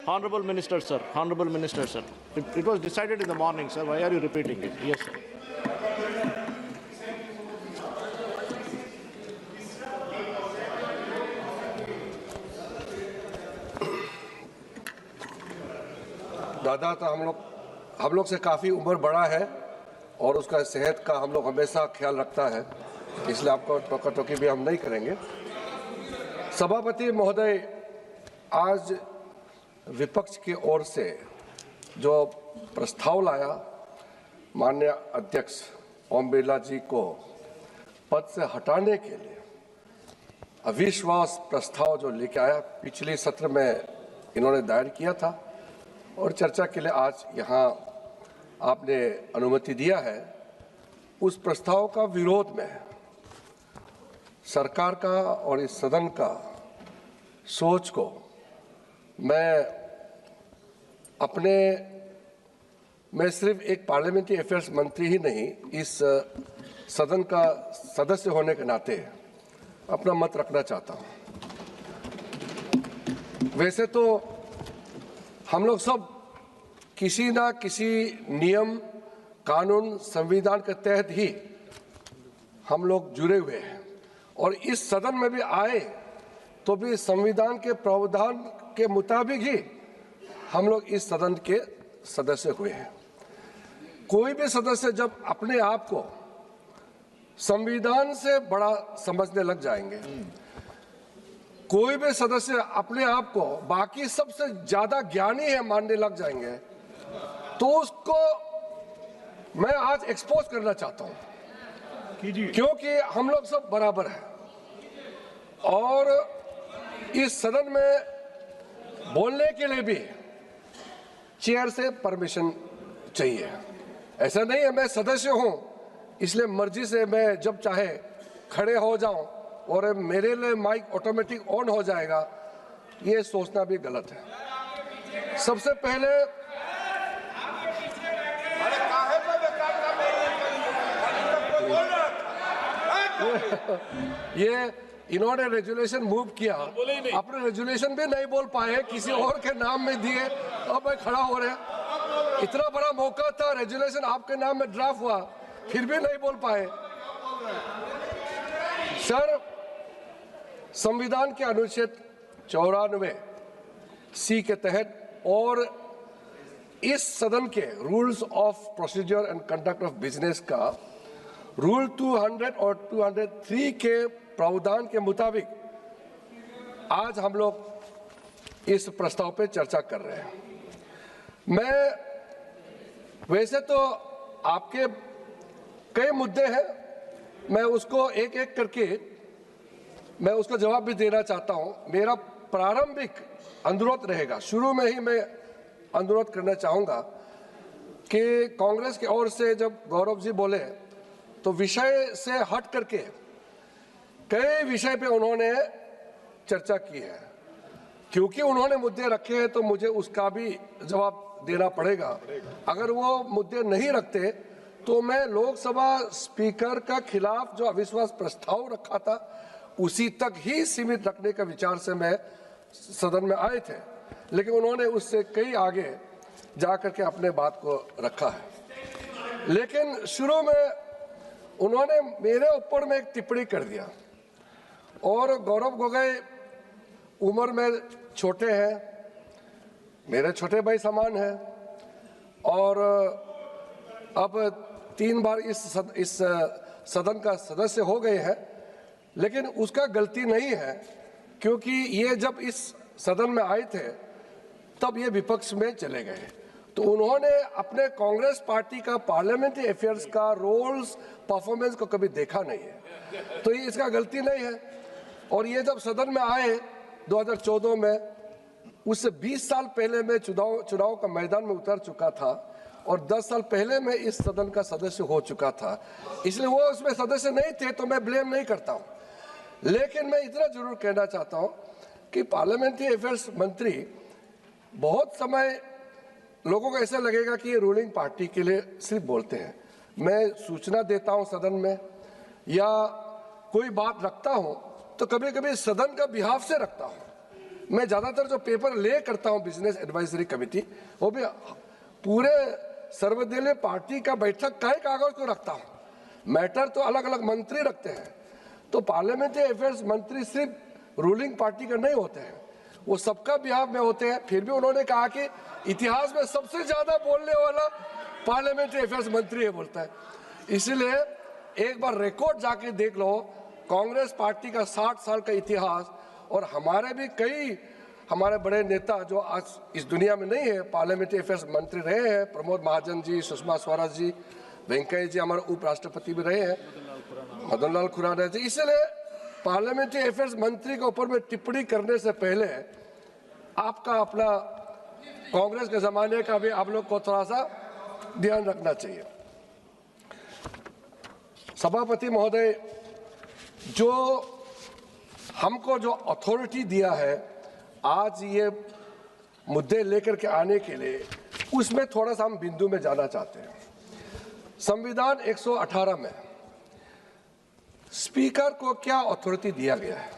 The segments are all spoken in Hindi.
Honorable Minister, sir. Honorable Minister, sir. It was decided in the morning, sir. Why are you repeating it? Yes, sir. दादा तो हम लोग से काफ़ी उम्र बड़ा है और उसका सेहत का हम लोग हमेशा ख्याल रखता है, इसलिए आपको टोका टोकी भी हम नहीं करेंगे। सभापति महोदय, आज विपक्ष की ओर से जो प्रस्ताव लाया माननीय अध्यक्ष ओम बिरला जी को पद से हटाने के लिए अविश्वास प्रस्ताव जो लेके आया, पिछले सत्र में इन्होंने दायर किया था और चर्चा के लिए आज यहाँ आपने अनुमति दिया है। उस प्रस्ताव का विरोध में सरकार का और इस सदन का सोच को मैं सिर्फ एक पार्लियामेंट्री अफेयर्स मंत्री ही नहीं, इस सदन का सदस्य होने के नाते अपना मत रखना चाहता हूँ। वैसे तो हम लोग सब किसी ना किसी नियम, कानून, संविधान के तहत ही हम लोग जुड़े हुए हैं और इस सदन में भी आए तो भी संविधान के प्रावधान के मुताबिक ही हम लोग इस सदन के सदस्य हुए हैं। कोई भी सदस्य जब अपने आप को संविधान से बड़ा समझने लग जाएंगे, कोई भी सदस्य अपने आप को बाकी सबसे ज्यादा ज्ञानी है मानने लग जाएंगे, तो उसको मैं आज एक्सपोज करना चाहता हूं, क्योंकि हम लोग सब बराबर हैं और इस सदन में बोलने के लिए भी चेयर से परमिशन चाहिए। ऐसा नहीं है मैं सदस्य हूं इसलिए मर्जी से मैं जब चाहे खड़े हो जाऊं और मेरे लिए माइक ऑटोमेटिक ऑन हो जाएगा, ये सोचना भी गलत है। सबसे पहले ये इन्होंने रेजुलेशन मूव किया, अपने रेजुलेशन भी नहीं बोल पाए, किसी और के नाम में दिए, अब मैं खड़ा हो रहे। इतना बड़ा मौका था, रेजुलेशन आपके नाम में ड्राफ्ट हुआ, फिर भी नहीं बोल पाए। सर, संविधान के अनुच्छेद 94 सी के तहत और इस सदन के rules of procedure and conduct of business का रूल 200 और 203 के प्रावधान के मुताबिक आज हम लोग इस प्रस्ताव पे चर्चा कर रहे हैं। मैं वैसे तो आपके कई मुद्दे हैं, मैं उसको एक एक करके मैं उसका जवाब भी देना चाहता हूं। मेरा प्रारंभिक अनुरोध रहेगा, शुरू में ही मैं अनुरोध करना चाहूंगा कि कांग्रेस की ओर से जब गौरव जी बोले तो विषय से हट करके कई विषय पे उन्होंने चर्चा की है। क्योंकि उन्होंने मुद्दे रखे हैं तो मुझे उसका भी जवाब देना पड़ेगा। अगर वो मुद्दे नहीं रखते तो मैं लोकसभा स्पीकर का खिलाफ जो अविश्वास प्रस्ताव रखा था उसी तक ही सीमित रखने का विचार से मैं सदन में आए थे, लेकिन उन्होंने उससे कई आगे जाकर के अपने बात को रखा है। लेकिन शुरू में उन्होंने मेरे ऊपर में एक टिप्पणी कर दिया और गौरव गोगोई उम्र में छोटे हैं, मेरे छोटे भाई समान हैं और अब 3 बार इस सदन का सदस्य हो गए हैं, लेकिन उसका गलती नहीं है क्योंकि ये जब इस सदन में आए थे तब ये विपक्ष में चले गए, तो उन्होंने अपने कांग्रेस पार्टी का पार्लियामेंट्री अफेयर्स का रोल्स परफॉर्मेंस को कभी देखा नहीं है, तो ये इसका गलती नहीं है। और ये जब सदन में आए 2014 में, उससे 20 साल पहले मैं चुनाव का मैदान में उतर चुका था और 10 साल पहले मैं इस सदन का सदस्य हो चुका था, इसलिए वो उसमें सदस्य नहीं थे तो मैं ब्लेम नहीं करता हूँ। लेकिन मैं इतना जरूर कहना चाहता हूँ कि पार्लियामेंट्री अफेयर्स मंत्री बहुत समय लोगों को ऐसा लगेगा कि ये रूलिंग पार्टी के लिए सिर्फ बोलते हैं। मैं सूचना देता हूं सदन में या कोई बात रखता हूं तो कभी कभी सदन का बिहाफ से रखता हूं, मैं ज़्यादातर जो पेपर ले करता हूँ बिजनेस एडवाइजरी कमेटी, वो भी पूरे सर्वदलीय पार्टी का बैठक का ही कागज को रखता हूँ। मैटर तो अलग अलग मंत्री रखते हैं, तो पार्लियामेंट्री अफेयर्स मंत्री सिर्फ रूलिंग पार्टी का नहीं होते हैं, वो सबका बिहाफ में होते हैं। फिर भी उन्होंने कहा कि इतिहास में सबसे ज्यादा बोलने वाला पार्लियामेंट्री अफेयर्स मंत्री है बोलता है। इसलिए एक बार रिकॉर्ड जाके देख लो, कांग्रेस पार्टी का 60 साल का इतिहास, और हमारे भी कई हमारे बड़े नेता जो आज इस दुनिया में नहीं है, पार्लियामेंट्री अफेयर्स मंत्री रहे हैं, प्रमोद महाजन जी, सुषमा स्वराज जी, वेंकैया जी हमारे उपराष्ट्रपति भी रहे हैं, मदन लाल खुराना जी। इसलिए पार्लियामेंट्री अफेयर्स मंत्री के ऊपर में टिप्पणी करने से पहले आपका अपना कांग्रेस के जमाने का भी आप लोग को थोड़ा सा ध्यान रखना चाहिए। सभापति महोदय, जो हमको जो अथॉरिटी दिया है आज ये मुद्दे लेकर के आने के लिए, उसमें थोड़ा सा हम बिंदु में जाना चाहते हैं। संविधान 118 में स्पीकर को क्या अथॉरिटी दिया गया है?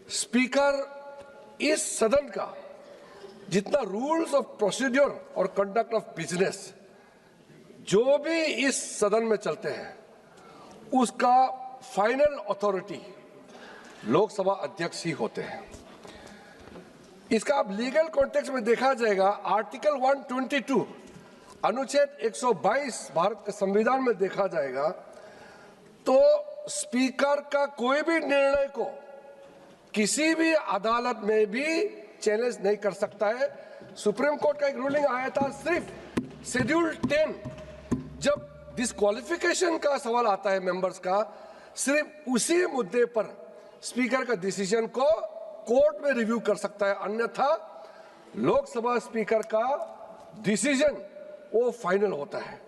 स्पीकर इस सदन का जितना रूल्स ऑफ प्रोसीड्योर और कंडक्ट ऑफ बिजनेस जो भी इस सदन में चलते हैं, उसका फाइनल अथॉरिटी लोकसभा अध्यक्ष ही होते हैं। इसका अब लीगल कॉन्टेक्स्ट में देखा जाएगा, आर्टिकल 122 अनुच्छेद 122 भारत के संविधान में देखा जाएगा तो स्पीकर का कोई भी निर्णय को किसी भी अदालत में भी चैलेंज नहीं कर सकता है। सुप्रीम कोर्ट का एक रूलिंग आया था, सिर्फ शेड्यूल 10 जब डिस्क्वालिफिकेशन का सवाल आता है मेंबर्स का, सिर्फ उसी मुद्दे पर स्पीकर का डिसीजन को कोर्ट में रिव्यू कर सकता है, अन्यथा लोकसभा स्पीकर का डिसीजन वो फाइनल होता है।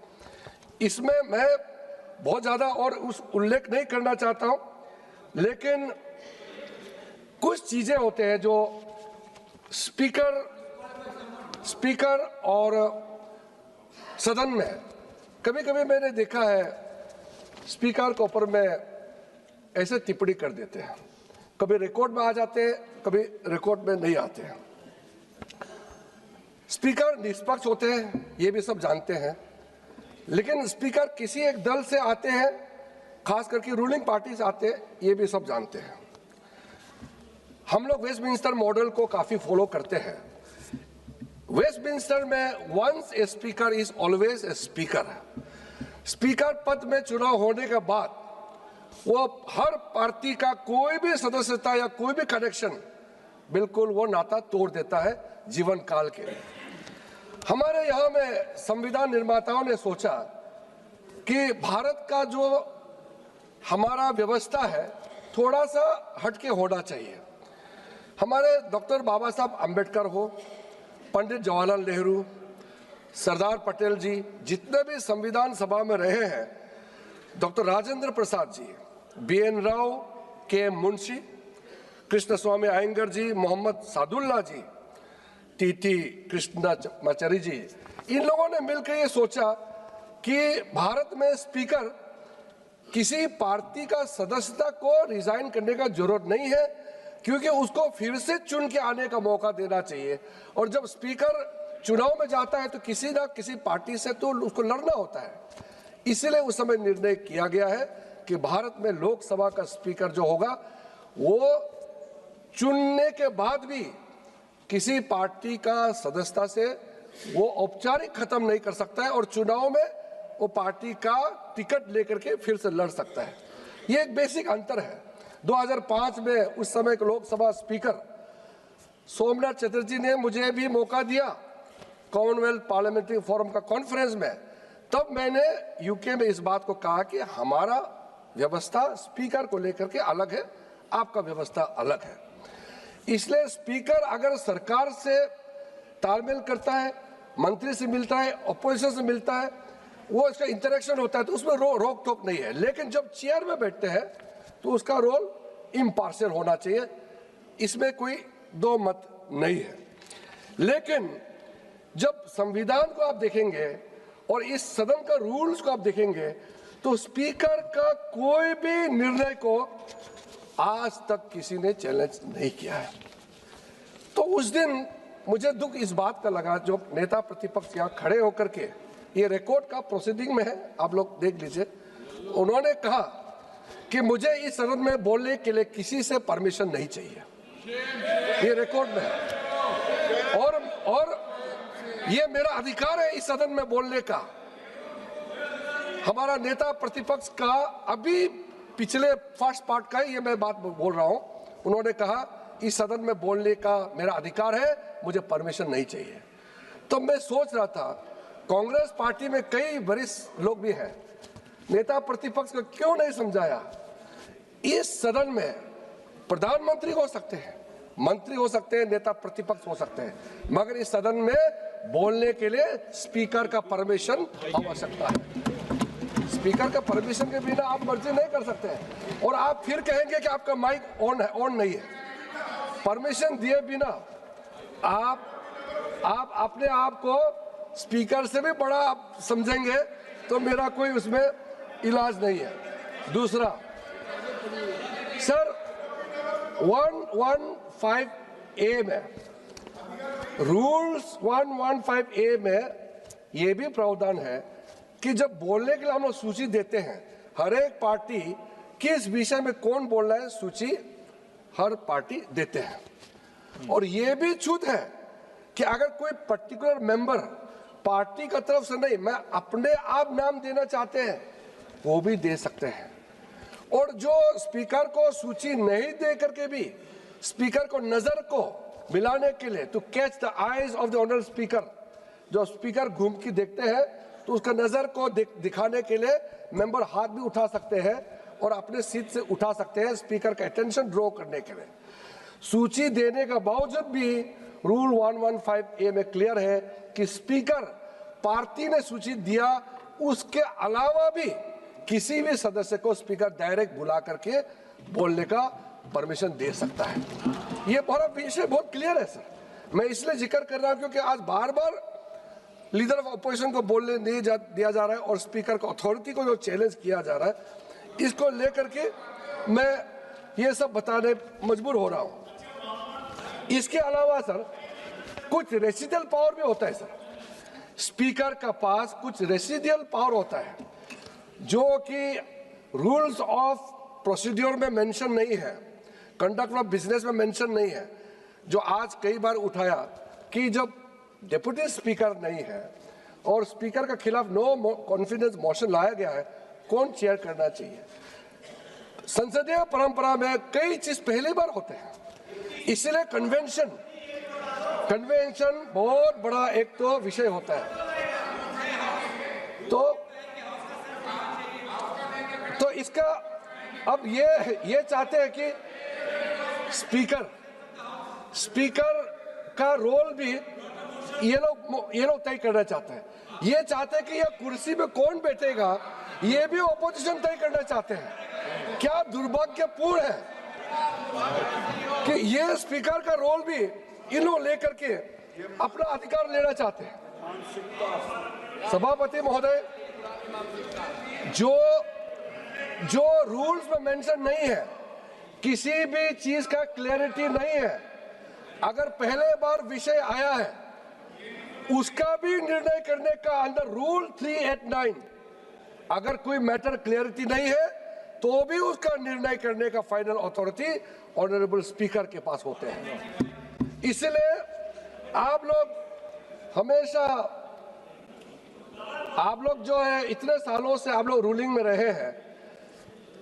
इसमें मैं बहुत ज्यादा और उस उल्लेख नहीं करना चाहता हूं, लेकिन कुछ चीजें होते हैं जो स्पीकर और सदन में कभी कभी मैंने देखा है स्पीकर के ऊपर में ऐसे टिप्पणी कर देते हैं, कभी रिकॉर्ड में आ जाते हैं, कभी रिकॉर्ड में नहीं आते हैं। स्पीकर निष्पक्ष होते हैं, ये भी सब जानते हैं, लेकिन स्पीकर किसी एक दल से आते हैं, खास करके रूलिंग पार्टी से आते हैं, ये भी सब जानते हैं। हम लोग वेस्टमिंस्टर मॉडल को काफी फॉलो करते हैं। वेस्टमिंस्टर में once a speaker is always a speaker. Speaker पद में चुनाव होने के बाद वो हर पार्टी का कोई भी सदस्यता या कोई भी कनेक्शन बिल्कुल वो नाता तोड़ देता है जीवन काल के लिए। हमारे यहाँ में संविधान निर्माताओं ने सोचा कि भारत का जो हमारा व्यवस्था है थोड़ा सा हटके होना चाहिए। हमारे डॉक्टर बाबा साहब अंबेडकर हो, पंडित जवाहरलाल नेहरू, सरदार पटेल जी, जितने भी संविधान सभा में रहे हैं, doctor Rajendra Prasad ji, BN Rao, KM Munshi, Krishna स्वामी अयंगर जी, मोहम्मद सादुल्ला जी, TT कृष्णाचारी जी, इन लोगों ने मिलकर ये सोचा कि भारत में स्पीकर किसी पार्टी का सदस्यता को रिजाइन करने का जरूरत नहीं है, क्योंकि उसको फिर से चुन के आने का मौका देना चाहिए। और जब स्पीकर चुनाव में जाता है तो किसी ना किसी पार्टी से तो उसको लड़ना होता है। इसलिए उस समय निर्णय किया गया है कि भारत में लोकसभा का स्पीकर जो होगा वो चुनने के बाद भी किसी पार्टी का सदस्यता से वो औपचारिक खत्म नहीं कर सकता है और चुनाव में वो पार्टी का टिकट लेकर के फिर से लड़ सकता है। ये एक बेसिक अंतर है। 2005 में उस समय के लोकसभा स्पीकर सोमनाथ चटर्जी ने मुझे भी मौका दिया कॉमनवेल्थ पार्लियामेंट्री फोरम का कॉन्फ्रेंस में, तब मैंने यूके में इस बात को कहा कि हमारा व्यवस्था स्पीकर को लेकर के अलग है, आपका व्यवस्था अलग है। इसलिए स्पीकर अगर सरकार से तालमेल करता है, मंत्री से मिलता है, ऑपोजिशन से मिलता है, वो इसका इंटरेक्शन होता है तो उसमें रोक टोक नहीं है। लेकिन जब चेयर में बैठते हैं तो उसका रोल इम्पार्शियल होना चाहिए, इसमें कोई दो मत नहीं है। लेकिन जब संविधान को आप देखेंगे और इस सदन का रूल्स को आप देखेंगे तो स्पीकर का कोई भी निर्णय को आज तक किसी ने चैलेंज नहीं किया है। तो उस दिन मुझे दुख इस बात का लगा, जो नेता प्रतिपक्ष यहाँ खड़े होकर के, ये रिकॉर्ड का प्रोसीडिंग में है, आप लोग देख लीजिए, उन्होंने कहा कि मुझे इस सदन में बोलने के लिए किसी से परमिशन नहीं चाहिए। ये रिकॉर्ड में है और ये मेरा अधिकार है इस सदन में बोलने का। हमारा नेता प्रतिपक्ष का अभी पिछले फर्स्ट पार्ट का ये मैं बात बोल रहा हूं, उन्होंने कहा इस सदन में बोलने का मेरा अधिकार है, मुझे परमिशन नहीं चाहिए। तो मैं सोच रहा था कांग्रेस पार्टी में कई वरिष्ठ लोग भी हैं, नेता प्रतिपक्ष को क्यों नहीं समझाया? इस सदन में प्रधानमंत्री हो सकते हैं, मंत्री हो सकते हैं, नेता प्रतिपक्ष हो सकते हैं, मगर इस सदन में बोलने के लिए स्पीकर का परमिशन आवश्यकता है। स्पीकर का परमिशन के बिना आप मर्जी नहीं कर सकते हैं। और आप फिर कहेंगे कि आपका माइक ऑन नहीं है। परमिशन दिए बिना आप अपने आप को स्पीकर से भी बड़ा आप समझेंगे तो मेरा कोई उसमें इलाज नहीं है। दूसरा, सर 115A में, रूल्स 115A में ये भी प्रावधान है कि जब बोलने के लिए हम लोग सूची देते हैं, हर एक पार्टी किस विषय में कौन बोल रहा है सूची हर पार्टी देते हैं। और ये भी छूट है कि अगर कोई पर्टिकुलर मेंबर पार्टी का तरफ से नहीं, मैं अपने आप नाम देना चाहते हैं, वो भी दे सकते हैं। और जो स्पीकर को सूची नहीं दे करके भी स्पीकर को नजर को मिलाने के लिए, to catch the eyes of the honourable speaker, जो स्पीकर घूम के देखते हैं तो उसका नजर को दिखाने के लिए मेंबर हाथ भी उठा सकते हैं और अपने सीट से उठा सकते हैं स्पीकर का अटेंशन ड्रॉ करने के लिए। सूची देने का बावजूद भी रूल 115A में क्लियर है कि स्पीकर पार्टी ने सूची दिया, उसके अलावा भी किसी भी सदस्य को स्पीकर डायरेक्ट बुला करके बोलने का परमिशन दे सकता है। ये विषय बहुत क्लियर है सर। मैं इसलिए जिक्र कर रहा हूं क्योंकि आज बार बार लीडर ऑफ अपोजिशन को बोलने नहीं दिया जा रहा है और स्पीकर को, अथॉरिटी को जो चैलेंज किया जा रहा है, इसको लेकर के मैं ये सब बताने मजबूर हो रहा हूं। इसके अलावा सर कुछ रेसिडियल पावर भी होता है सर। स्पीकर का पास कुछ रेसिडियल पावर होता है जो कि रूल्स ऑफ प्रोसीड्योर में मेंशन नहीं है, कंडक्ट ऑफ बिजनेस में मेंशन नहीं है। जो आज कई बार उठाया कि जब डिप्टी स्पीकर नहीं है और स्पीकर के खिलाफ नो कॉन्फिडेंस मोशन लाया गया है, कौन चेयर करना चाहिए? संसदीय परंपरा में कई चीज पहली बार होते हैं, इसलिए कन्वेंशन बहुत बड़ा एक तो विषय होता है। तो इसका अब ये चाहते हैं कि स्पीकर का रोल भी ये लोग तय करना चाहते हैं। ये चाहते हैं कि ये कुर्सी पे कौन बैठेगा, ये भी ऑपोजिशन तय करना चाहते हैं। क्या दुर्भाग्यपूर्ण है कि ये स्पीकर का रोल भी इन लोग लेकर के अपना अधिकार लेना चाहते हैं। सभापति महोदय, जो रूल्स में मेंशन नहीं है, किसी भी चीज का क्लैरिटी नहीं है, अगर पहले बार विषय आया है उसका भी निर्णय करने का अंदर रूल 389, अगर कोई मैटर क्लैरिटी नहीं है तो भी उसका निर्णय करने का फाइनल अथॉरिटी ऑनरेबल स्पीकर के पास होते हैं। इसलिए आप लोग जो है इतने सालों से आप लोग रूलिंग में रहे हैं,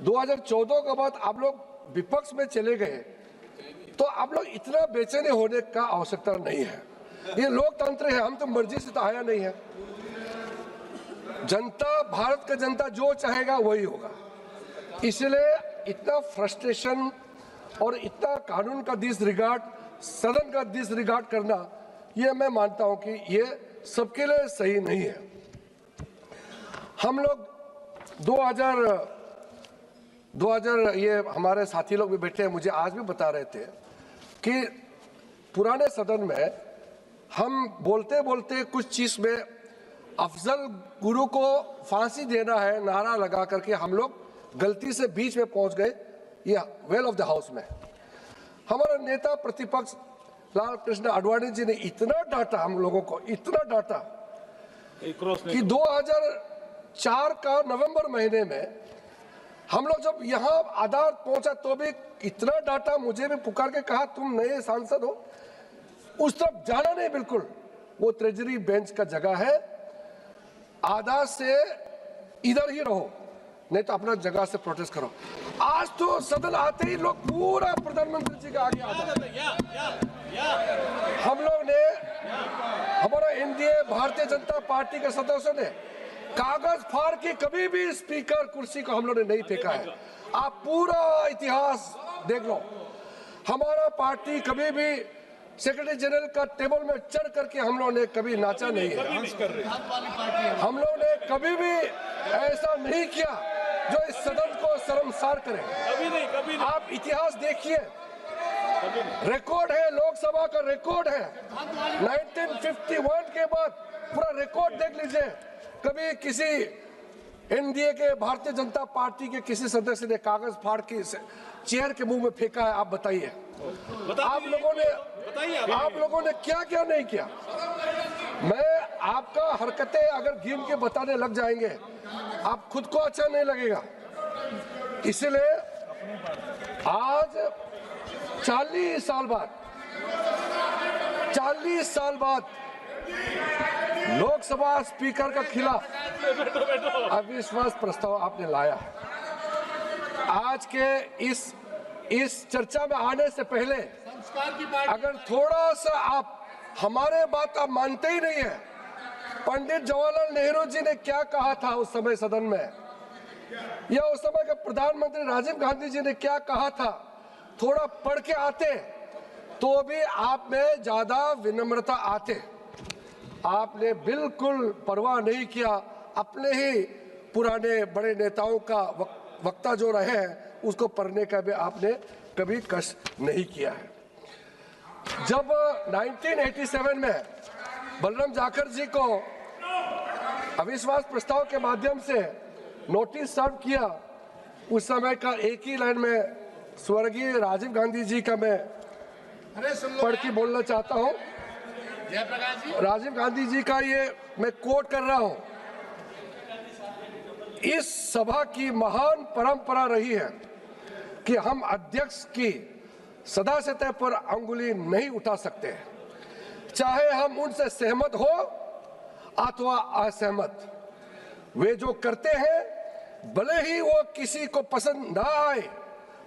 2014 के बाद आप लोग विपक्ष में चले गए, तो आप लोग इतना बेचैनी होने का आवश्यकता नहीं है। ये लोकतंत्र है, हम तो मर्जी से तो आया नहीं है। जनता, भारत का जनता जो चाहेगा वही होगा। इसलिए इतना फ्रस्ट्रेशन और इतना कानून का डिसरिगार्ड, सदन का डिसरिगार्ड करना, ये मैं मानता हूं कि ये सबके लिए सही नहीं है। हम लोग 2000 ये हमारे साथी लोग भी बैठे हैं, मुझे आज भी बता रहे थे कि पुराने सदन में हम बोलते बोलते कुछ चीज में अफजल गुरु को फांसी देना है नारा लगा करके हम लोग गलती से बीच में पहुंच गए, ये वेल ऑफ द हाउस में। हमारा नेता प्रतिपक्ष लाल कृष्ण आडवाणी जी ने इतना डांटा हम लोगों को, इतना डांटा कि 2004 का नवंबर महीने में हम लोग जब यहाँ आधार पहुंचा तो भी इतना डांटा, मुझे भी पुकार के कहा तुम नए सांसद हो, उस तरफ जाना नहीं बिल्कुल, वो ट्रेजरी बेंच का जगह है, आधा से इधर ही रहो, नहीं तो अपना जगह से प्रोटेस्ट करो। आज तो सदन आते ही लोग पूरा प्रधानमंत्री जी के आगे आ जाते। हम लोग ने, हमारा एनडीए भारतीय जनता पार्टी के सदस्यों ने कागज फाड़ के कभी भी स्पीकर कुर्सी को हम लोग ने नहीं फेंका है। आप पूरा इतिहास देख लो, हमारा पार्टी कभी भी सेक्रेटरी जनरल का टेबल में चढ़ करके हम लोग ने कभी नाचा नहीं है। हम लोग ने कभी भी ऐसा नहीं किया जो इस सदन को शर्मसार करे। कभी नहीं। आप इतिहास देखिए, रिकॉर्ड है, लोकसभा का रिकॉर्ड है, 1951 के बाद पूरा रिकॉर्ड देख लीजिए। कभी किसी एनडीए के भारतीय जनता पार्टी के किसी सदस्य ने कागज फाड़ के चेयर के मुंह में फेंका है? आप बताइए। आप लोगों ने क्या क्या नहीं किया। मैं आपका हरकतें अगर गिन के बताने लग जाएंगे आप खुद को अच्छा नहीं लगेगा। इसलिए आज 40 साल बाद लोकसभा स्पीकर का खिलाफ अविश्वास प्रस्ताव आपने लाया। आज के इस चर्चा में आने से पहले अगर थोड़ा सा आप हमारे बात आप मानते ही नहीं है, पंडित जवाहरलाल नेहरू जी ने क्या कहा था उस समय सदन में, या उस समय के प्रधानमंत्री राजीव गांधी जी ने क्या कहा था, थोड़ा पढ़ के आते तो भी आप में ज्यादा विनम्रता आते। आपने बिल्कुल परवाह नहीं किया, अपने ही पुराने बड़े नेताओं का वक्ता जो रहे हैं उसको पढ़ने का भी आपने कभी कष्ट नहीं किया है। जब 1987 में बलराम जाखड़ जी को अविश्वास प्रस्ताव के माध्यम से नोटिस सर्व किया, उस समय का एक ही लाइन में स्वर्गीय राजीव गांधी जी का मैं पढ़ के बोलना चाहता हूं। राजीव गांधी जी का ये मैं कोट कर रहा हूं। इस सभा की महान परंपरा रही है कि हम अध्यक्ष की सदास्यता पर अंगुली नहीं उठा सकते, चाहे हम उनसे सहमत हो अथवा असहमत। वे जो करते हैं भले ही वो किसी को पसंद ना आए,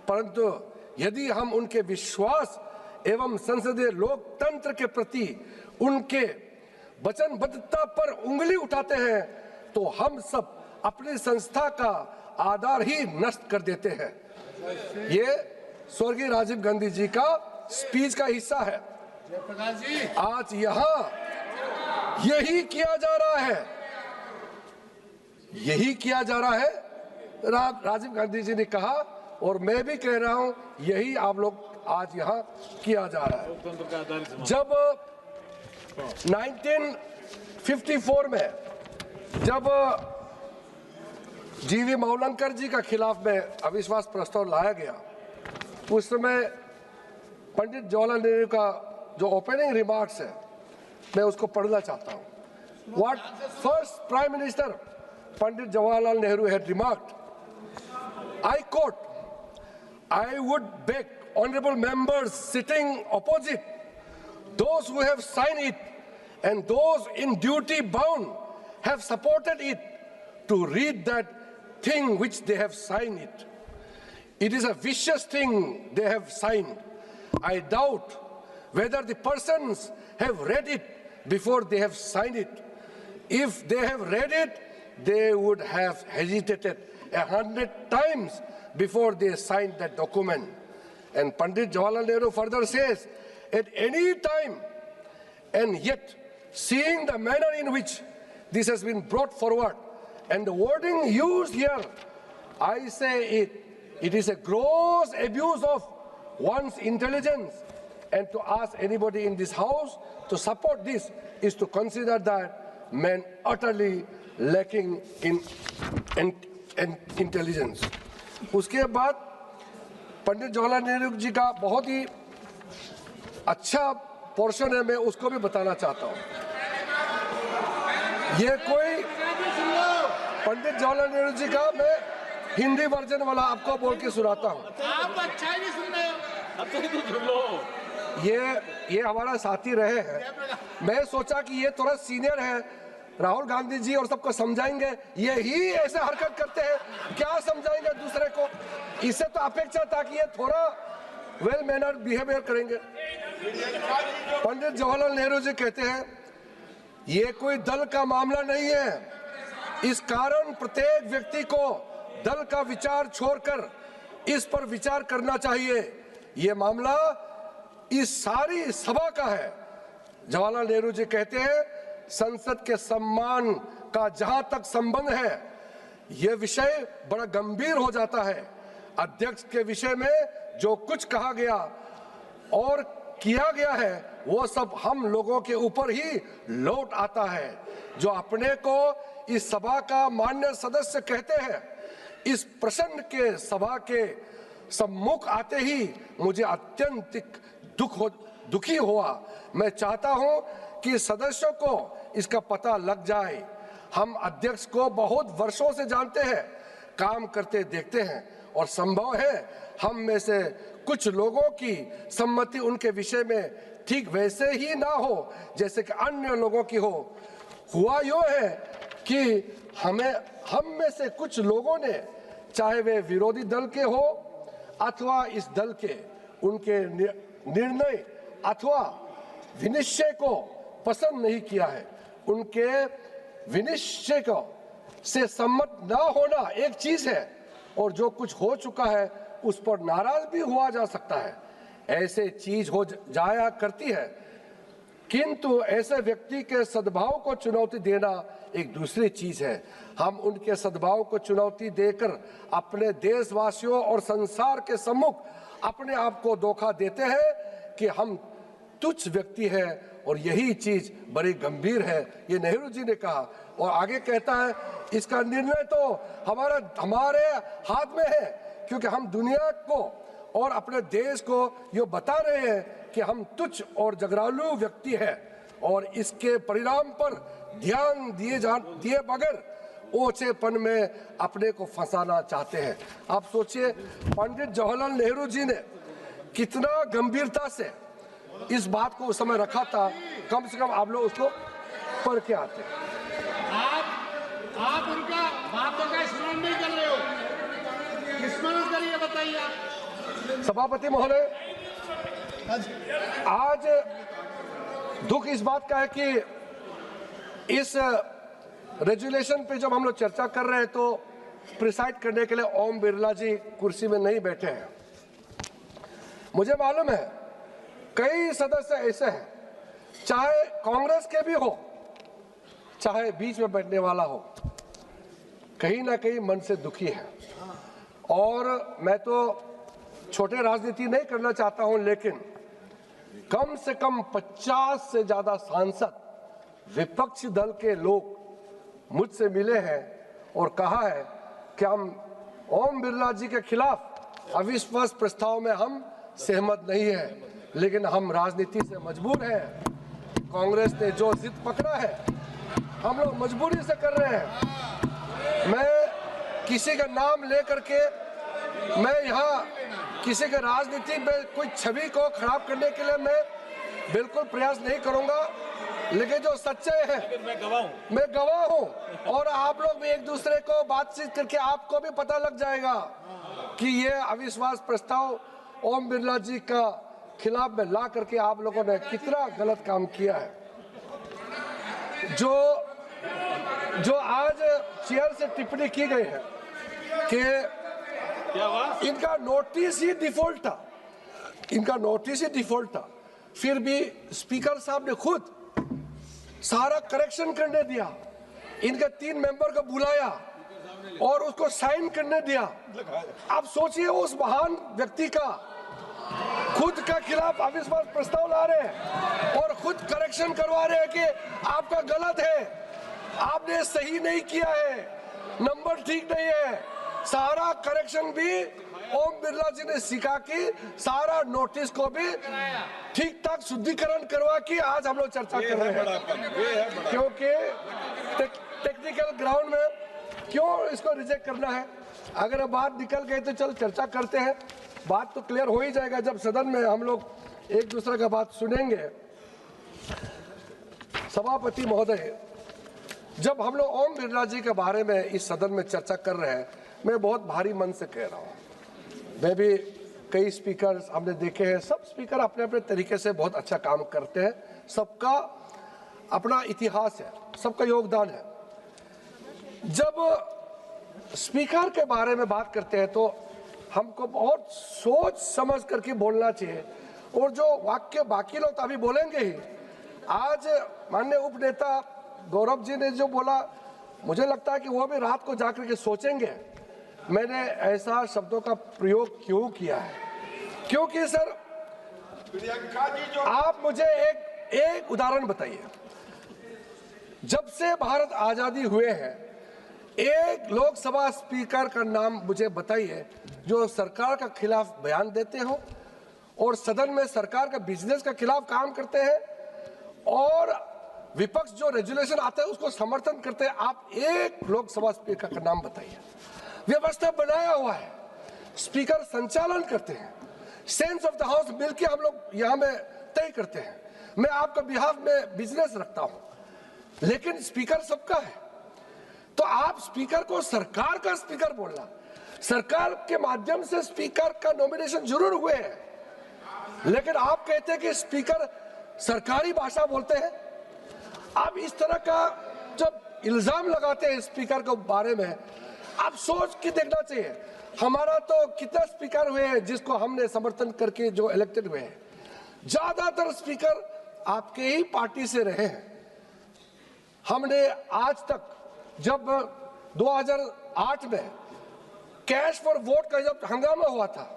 परंतु यदि हम उनके विश्वास एवं संसदीय लोकतंत्र के प्रति उनके वचनबद्धता पर उंगली उठाते हैं तो हम सब अपनी संस्था का आधार ही नष्ट कर देते हैं। ये स्वर्गीय राजीव गांधी जी का स्पीच का हिस्सा है। आज यहाँ यही किया जा रहा है, यही किया जा रहा है। राजीव गांधी जी ने कहा और मैं भी कह रहा हूं, यही आप लोग आज यहाँ किया जा रहा है। जब 1954 में जब जीवी मावलंकर जी का खिलाफ में अविश्वास प्रस्ताव लाया गया, उस समय पंडित जवाहरलाल नेहरू का जो ओपनिंग रिमार्क्स है मैं उसको पढ़ना चाहता हूं। What first prime minister Pandit Jawaharlal Nehru had remarked, I quote, I would beg honorable members sitting opposite, those who have signed it and those in duty bound have supported it, to read that thing which they have signed it. It is a vicious thing they have signed. I doubt whether the persons have read it before they have signed it. If they have read it, they would have hesitated 100 times before they signed that document. And Pandit Jawaharlal Nehru further says, at any time, and yet seeing the manner in which this has been brought forward and the wording used here, I say it is a gross abuse of one's intelligence, and to ask anybody in this house to support this is to consider that man utterly lacking in intelligence. उसके बाद पंडित जवाहरलाल नेहरू जी का बहुत ही अच्छा पोर्शन है, मैं उसको भी बताना चाहता हूं। ये कोई पंडित जवाहरलाल नेहरू जी का मैं हिंदी वर्जन वाला आपको बोल के सुनाता हूं। आप अच्छा ही नहीं सुन रहे हो, अब तो सुन लो। ये हमारा साथी रहे हैं, मैं सोचा कि ये थोड़ा सीनियर है, राहुल गांधी जी और सबको समझाएंगे, ये ही ऐसे हरकत करते हैं, क्या समझाएंगे दूसरे को। इससे तो अपेक्षा था कि ये थोड़ा वेल मैनर्ड बिहेवियर करेंगे। पंडित जवाहरलाल नेहरू जी कहते हैं, ये कोई दल का मामला नहीं है, इस कारण प्रत्येक व्यक्ति को दल का विचार छोड़कर इस पर विचार करना चाहिए। ये मामला इस सारी सभा का है। जवाहरलाल नेहरू जी कहते हैं, संसद के सम्मान का जहां तक संबंध है, यह विषय बड़ा गंभीर हो जाता है। अध्यक्ष के विषय में जो कुछ कहा गया और किया गया है, वो सब हम लोगों के ऊपर ही लौट आता है। जो अपने को इस सभा का मान्य सदस्य कहते हैं, इस प्रश्न के सभा के सम्मुख आते ही मुझे अत्यंत दुखी हुआ। मैं चाहता हूं कि सदस्यों को इसका पता लग जाए। हम अध्यक्ष को बहुत वर्षों से जानते हैं, काम करते देखते हैं, और संभव है हम में से कुछ लोगों की सम्मति उनके विषय में ठीक वैसे ही ना हो जैसे कि अन्य लोगों की हो। हुआ यूं है कि हम में से कुछ लोगों ने, चाहे वे विरोधी दल के हो अथवा इस दल के, उनके निर्णय अथवा विनिश्चय को पसंद नहीं किया है। उनके विनिश्चय को से सम्मत ना होना एक चीज है, और जो कुछ हो चुका है उस पर नाराज भी हुआ जा सकता है, ऐसे चीज हो जाया करती है। किंतु ऐसे व्यक्ति के सद्भाव को चुनौती देना एक दूसरी चीज है। हम उनके सद्भाव को चुनौती देकर अपने देशवासियों और संसार के सम्मुख अपने आप को धोखा देते हैं कि हम तुच्छ व्यक्ति हैं, और यही चीज बड़ी गंभीर है। ये नेहरू जी ने कहा, और आगे कहता है, इसका निर्णय तो हमारे हाथ में है, क्योंकि हम दुनिया को और अपने देश को ये बता रहे हैं कि हम तुच्छ और जगरालू व्यक्ति हैं, और इसके परिणाम पर ध्यान दिए बगैर ओछेपन में अपने को फंसाना चाहते हैं। आप सोचिए, पंडित जवाहरलाल नेहरू जी ने कितना गंभीरता से इस बात को उस समय रखा था। कम से कम आप लोग उसको पढ़ के आते। आप उनका बातों का स्मरण नहीं कर रहे हो, स्मरण करिए, बताइए आप। सभापति महोदय, आज दुख इस बात का है कि इस रेजुलेशन पे जब हम लोग चर्चा कर रहे हैं तो प्रिसाइड करने के लिए ओम बिरला जी कुर्सी में नहीं बैठे हैं। मुझे मालूम है कई सदस्य ऐसे हैं, चाहे कांग्रेस के भी हो, चाहे बीच में बैठने वाला हो, कहीं ना कहीं मन से दुखी है। और मैं तो छोटे राजनीति नहीं करना चाहता हूं, लेकिन कम से कम 50 से ज्यादा सांसद विपक्षी दल के लोग मुझसे मिले हैं और कहा है कि हम ओम बिरला जी के खिलाफ अविश्वास प्रस्ताव में हम सहमत नहीं है, लेकिन हम राजनीति से मजबूर हैं। कांग्रेस ने जो जिद पकड़ा है, हम लोग मजबूरी से कर रहे हैं। मैं किसी का नाम लेकर के, मैं यहाँ किसी के राजनीति में कोई छवि को खराब करने के लिए मैं बिल्कुल प्रयास नहीं करूंगा, लेकिन जो सच्चे हैं मैं गवाह हूं, और आप लोग भी एक दूसरे को बातचीत करके आपको भी पता लग जाएगा कि ये अविश्वास प्रस्ताव ओम बिरला जी का खिलाफ में ला करके आप लोगों ने कितना गलत काम किया है। जो आज चेयर से टिप्पणी की गई है कि इनका नोटिस ही डिफॉल्ट था, इनका नोटिस ही डिफॉल्ट था, फिर भी स्पीकर साहब ने खुद सारा करेक्शन करने दिया, इनके 3 मेंबर को बुलाया और उसको साइन करने दिया। आप सोचिए, उस महान व्यक्ति का खुद का खिलाफ अविश्वास प्रस्ताव ला रहे हैं और खुद करेक्शन करवा रहे हैं कि आपका गलत है, आपने सही नहीं किया है, नंबर ठीक नहीं है। सारा करेक्शन भी ओम बिरला जी ने सीखा कि सारा नोटिस को भी ठीक ठाक शुद्धिकरण करवा के आज हम लोग चर्चा कर रहे हैं, क्योंकि टेक्निकल ग्राउंड में क्यों इसको रिजेक्ट करना है। अगर बात निकल गई तो चल चर्चा करते हैं, बात तो क्लियर हो ही जाएगा जब सदन में हम लोग एक दूसरे का बात सुनेंगे। सभापति महोदय, जब हम लोग ओम बिरला जी के बारे में इस सदन में चर्चा कर रहे हैं, मैं बहुत भारी मन से कह रहा हूँ। मैं भी कई स्पीकर हमने देखे हैं, सब स्पीकर अपने अपने तरीके से बहुत अच्छा काम करते हैं, सबका अपना इतिहास है, सबका योगदान है। जब स्पीकर के बारे में बात करते हैं तो हमको बहुत सोच समझ करके बोलना चाहिए, और जो वाक्य बाकी लोग अभी बोलेंगे ही। आज माननीय उपनेता गौरव जी ने जो बोला, मुझे लगता है कि वो भी रात को जाकर के सोचेंगे मैंने ऐसा शब्दों का प्रयोग क्यों किया है। क्योंकि सर, प्रियंका जी जो आप मुझे एक उदाहरण बताइए, जब से भारत आजादी हुए हैं एक लोकसभा स्पीकर का नाम मुझे बताइए जो सरकार के खिलाफ बयान देते हो और सदन में सरकार का बिजनेस के खिलाफ काम करते हैं, और विपक्ष जो रेजुलेशन आता है उसको समर्थन करते हैं। आप एक लोकसभा स्पीकर का नाम बताइए। व्यवस्था बनाया हुआ है, स्पीकर संचालन करते हैं, सेंस ऑफ द हाउस मिलकर हम लोग यहाँ में तय करते हैं। मैं आपका बिहाफ में बिजनेस रखता हूँ, लेकिन स्पीकर सबका है। तो आप स्पीकर को सरकार का स्पीकर बोलना, सरकार के माध्यम से स्पीकर का नॉमिनेशन जरूर हुए हैं, लेकिन आप कहते हैं कि स्पीकर सरकारी भाषा बोलते हैं। आप इस तरह का जब इल्जाम लगाते हैं स्पीकर के बारे में, आप सोच के देखना चाहिए। हमारा तो कितना स्पीकर हुए हैं जिसको हमने समर्थन करके जो इलेक्टेड हुए हैं, ज्यादातर स्पीकर आपके ही पार्टी से रहे हैं। हमने आज तक, जब 2008 में कैश फॉर वोट का जब हंगामा हुआ था,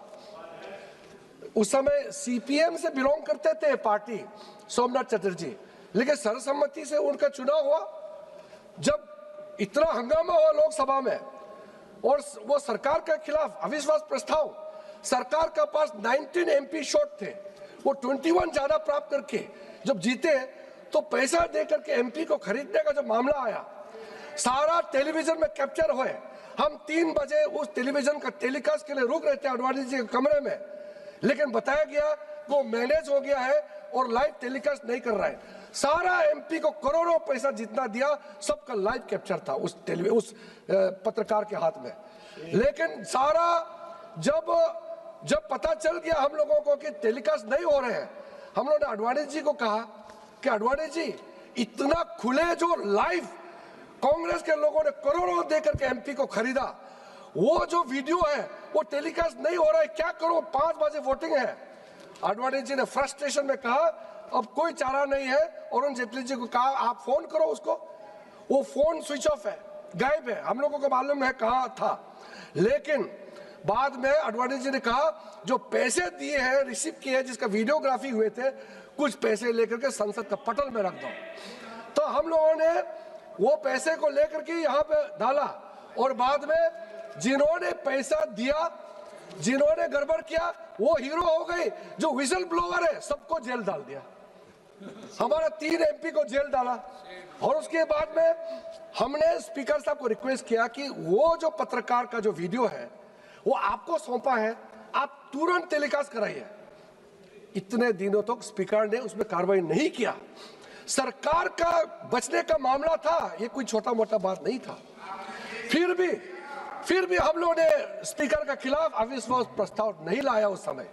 उस समय सीपीएम से बिलोंग करते थे पार्टी सोमनाथ चटर्जी, लेकिन सर्वसम्मति से उनका चुनाव हुआ। जब इतना हंगामा हुआ लोकसभा में और वो सरकार के खिलाफ अविश्वास प्रस्ताव, सरकार के पास 19 एमपी शॉट थे, वो 21 ज्यादा प्राप्त करके जब जीते तो पैसा दे करके एमपी को खरीदने का जब मामला आया, सारा टेलीविजन में कैप्चर हुए। हम 3 बजे उस टेलीविजन का टेलीकास्ट के लिए रुक रहे थे आडवाणी जी के कमरे में, लेकिन बताया गया वो मैनेज हो गया है और लाइव टेलीकास्ट नहीं कर रहा है। सारा एमपी को करोड़ों पैसा जितना दिया, सबका लाइव कैप्चर था उस पत्रकार के हाथ में। लेकिन सारा जब पता चल गया हम लोगों को कि टेलीकास्ट नहीं हो रहे हैं, हम लोगों ने आडवाणी जी को कहा कि आडवाणी जी, इतना खुले जो लाइव कांग्रेस के लोगों ने करोड़ों देकर के एमपी को खरीदा, वो जो वीडियो है वो टेलीकास्ट नहीं हो रहा है, क्या करो, 5 बजे वोटिंग है। आडवाणी जी ने फ्रस्ट्रेशन में कहा अब कोई चारा नहीं है, अरुण जेटली जी को कहा आप फोन करो उसको। वो फोन स्विच ऑफ है, गायब है, हम लोगों को मालूम है कहाँ था। लेकिन बाद में आडवाणी जी ने कहा जो पैसे दिए हैं, रिसीव किए हैं, जिसका वीडियोग्राफी हुए थे, कुछ पैसे लेकर के संसद का पटल में रख दो। तो हम लोगों ने वो पैसे को लेकर के यहाँ पे डाला, और बाद में जिन्होंने पैसा दिया, जिन्होंने गड़बड़ किया, वो हीरो हो गए। जो विजल ब्लोअर है सबको जेल डाल दिया, हमारा 3 एमपी को जेल डाला। और उसके बाद में हमने स्पीकर साहब को रिक्वेस्ट किया कि वो जो पत्रकार का जो वीडियो है वो आपको सौंपा है, आप तुरंत टेलीकास्ट कराइए। इतने दिनों तक स्पीकर ने उसमें कार्रवाई नहीं किया। सरकार का बचने का मामला था, ये कोई छोटा मोटा बात नहीं था। फिर भी हम लोगों ने स्पीकर के खिलाफ अविश्वास प्रस्ताव नहीं लाया। उस समय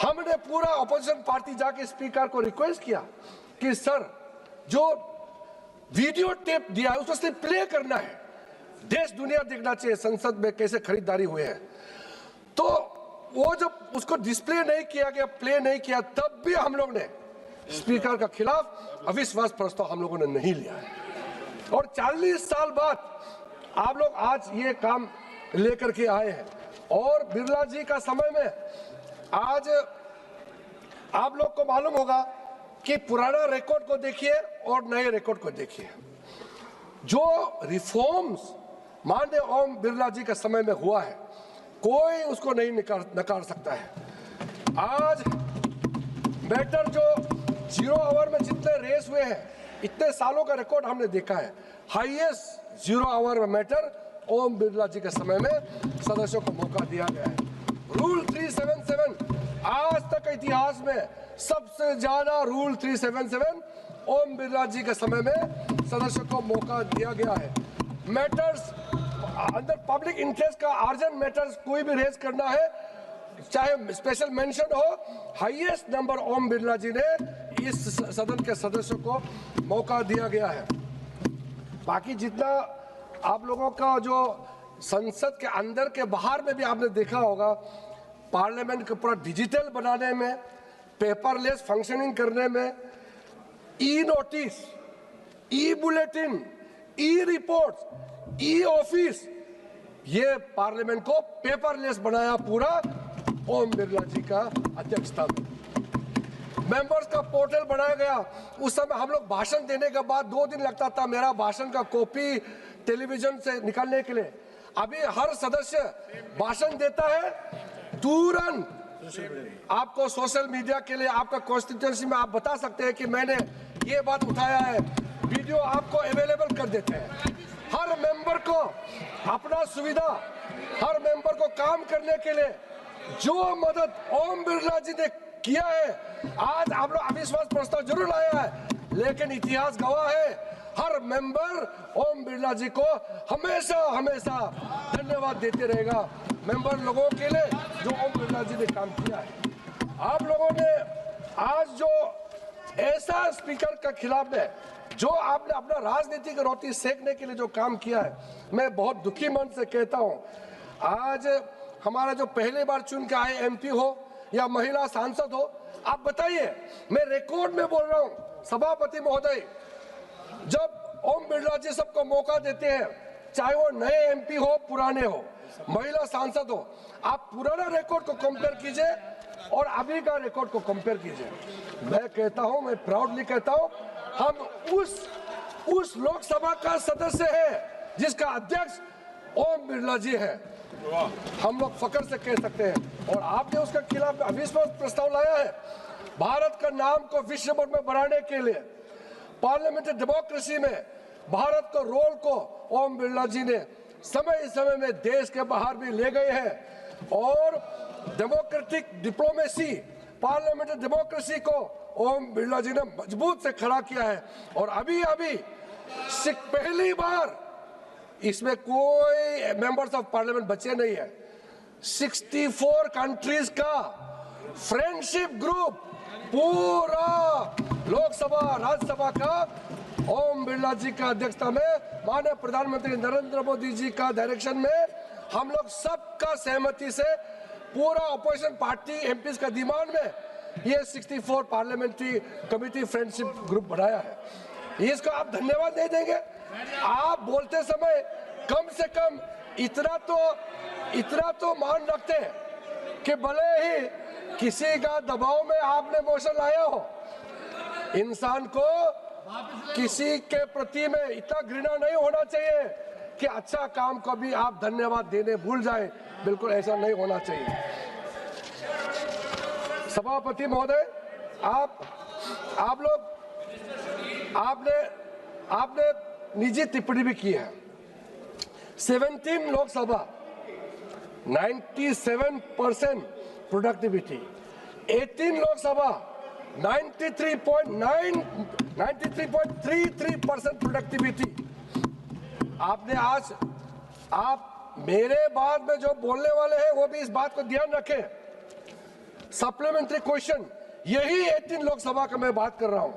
हमने पूरा अपोजिशन पार्टी जाके स्पीकर को रिक्वेस्ट किया कि सर, जो वीडियो टेप दिया है उसको सिर्फ प्ले करना है, देश दुनिया देखना चाहिए संसद में कैसे खरीदारी हुए हैं। तो वो जब उसको डिस्प्ले नहीं किया गया, प्ले नहीं किया, तब भी हम लोग ने स्पीकर के खिलाफ अविश्वास प्रस्ताव हम लोगों ने नहीं लिया है। और 40 साल बाद आप लोग आज ये काम लेकर के आए हैं। और बिरला जी का समय में आज आप लोग को मालूम होगा कि पुराना रिकॉर्ड को देखिए और नए रिकॉर्ड को देखिए। जो रिफॉर्म्स माननीय ओम बिरला जी के समय में हुआ है, कोई उसको नहीं नकार सकता है। आज मैटर जो 0 आवर में जितने रेस हुए हैं, इतने सालों का रिकॉर्ड हमने देखा है। हाईएस्ट 0 आवर में मैटर ओम बिरला जी के समय में सदस्यों को मौका दिया गया है। रूल 377 आज तक इतिहास में सबसे ज्यादा रूल 377 ओम बिरला जी के समय में सदस्यों को मौका दिया गया है। मैटर्स अंदर पब्लिक इंटरेस्ट का अर्जेंट मैटर्स कोई भी रेज करना है, चाहे स्पेशल मेंशन हो, हाईएस्ट नंबर ओम बिरला जी ने इस सदन के सदस्यों को मौका दिया गया है। बाकी जितना आप लोगों का जो संसद के अंदर के बाहर में भी आपने देखा होगा, पार्लियामेंट को पूरा डिजिटल बनाने में, पेपरलेस फंक्शनिंग करने में, ई नोटिस, ई बुलेटिन, ई रिपोर्ट, ई ऑफिस, ये पार्लियामेंट को पेपरलेस बनाया पूरा ओम बिरला जी का अध्यक्षता में। मेंबर्स का पोर्टल बनाया गया। उस समय हम लोग भाषण देने के बाद 2 दिन लगता था मेरा भाषण का कॉपी टेलीविजन से निकालने के लिए। अभी हर सदस्य भाषण देता है, तुरंत आपको सोशल मीडिया के लिए आपका कॉन्स्टिट्यूएंसी में आप बता सकते हैं कि मैंने ये बात उठाया है, वीडियो आपको अवेलेबल कर देते हैं। हर मेंबर को अपना सुविधा, हर मेंबर को काम करने के लिए जो मदद ओम बिरला जी ने किया है, आज आप लोग अविश्वास प्रस्ताव जरूर लाया है, लेकिन इतिहास गवाह है, हर मेंबर ओम बिरला जी को हमेशा हमेशा धन्यवाद देते रहेगा, मेंबर लोगों के लिए जो ओम बिरला जी ने काम किया है। आप लोगों ने आज जो ऐसा स्पीकर के खिलाफ में जो आपने अपना राजनीतिक रोटी सेकने के लिए जो काम किया है, मैं बहुत दुखी मन से कहता हूं। आज हमारा जो पहली बार चुन के आए एमपी हो या महिला सांसद हो, आप बताइए, मैं रिकॉर्ड में बोल रहा हूं सभापति महोदय, जब ओम बिरला जी सबको मौका देते हैं, चाहे वो नए एमपी हो, पुराने हो, महिला सांसद हो, आप पुराना रिकॉर्ड को कंपेयर कीजिए और अभी का रिकॉर्ड को कंपेयर कीजिए। मैं कहता हूं, मैं प्राउडली कहता हूं, हम उस लोकसभा का सदस्य है जिसका अध्यक्ष ओम बिरला जी है, हम लोग फख्र से कह सकते हैं। और आपने उसके खिलाफ अविश्वास प्रस्ताव लाया है। भारत का नाम को विश्व भर में बढ़ाने के लिए, पार्लियामेंट्री डेमोक्रेसी में भारत को रोल को ओम बिरला जी ने समय समय में देश के बाहर भी ले गए हैं और डेमोक्रेटिक डिप्लोमेसी, पार्लियामेंट्री डेमोक्रेसी को ओम बिरला जी ने मजबूत से खड़ा किया है। और अभी पहली बार इसमें कोई मेंबर्स ऑफ पार्लियामेंट बचे नहीं है, 64 कंट्रीज का फ्रेंडशिप ग्रुप पूरा लोकसभा राज्यसभा का ओम बिरला जी का अध्यक्षता में, माननीय प्रधानमंत्री नरेंद्र मोदी जी का डायरेक्शन में, हम लोग सबका सहमति से पूरा अपोजिशन पार्टी एमपीज का डिमांड में ये 64 पार्लियामेंट्री कमेटी फ्रेंडशिप ग्रुप बनाया है। इसको आप धन्यवाद नहीं देंगे? आप बोलते समय कम से कम इतना तो मान रखते हैं कि भले ही किसी का दबाव में आपने मोशन लाया हो, इंसान को किसी के प्रति में इतना घृणा नहीं होना चाहिए कि अच्छा काम को भी आप धन्यवाद देने भूल जाएं। बिल्कुल ऐसा नहीं होना चाहिए। सभापति महोदय, आप लोग आपने निजी टिप्पणी भी की है। 17 लोकसभा 97% प्रोडक्टिविटी, 18 लोकसभा 93.33% प्रोडक्टिविटी। आपने आज आप मेरे बाद में जो बोलने वाले हैं वो भी इस बात को ध्यान रखें। सप्लीमेंट्री क्वेश्चन, यही 18 लोकसभा का मैं बात कर रहा हूं।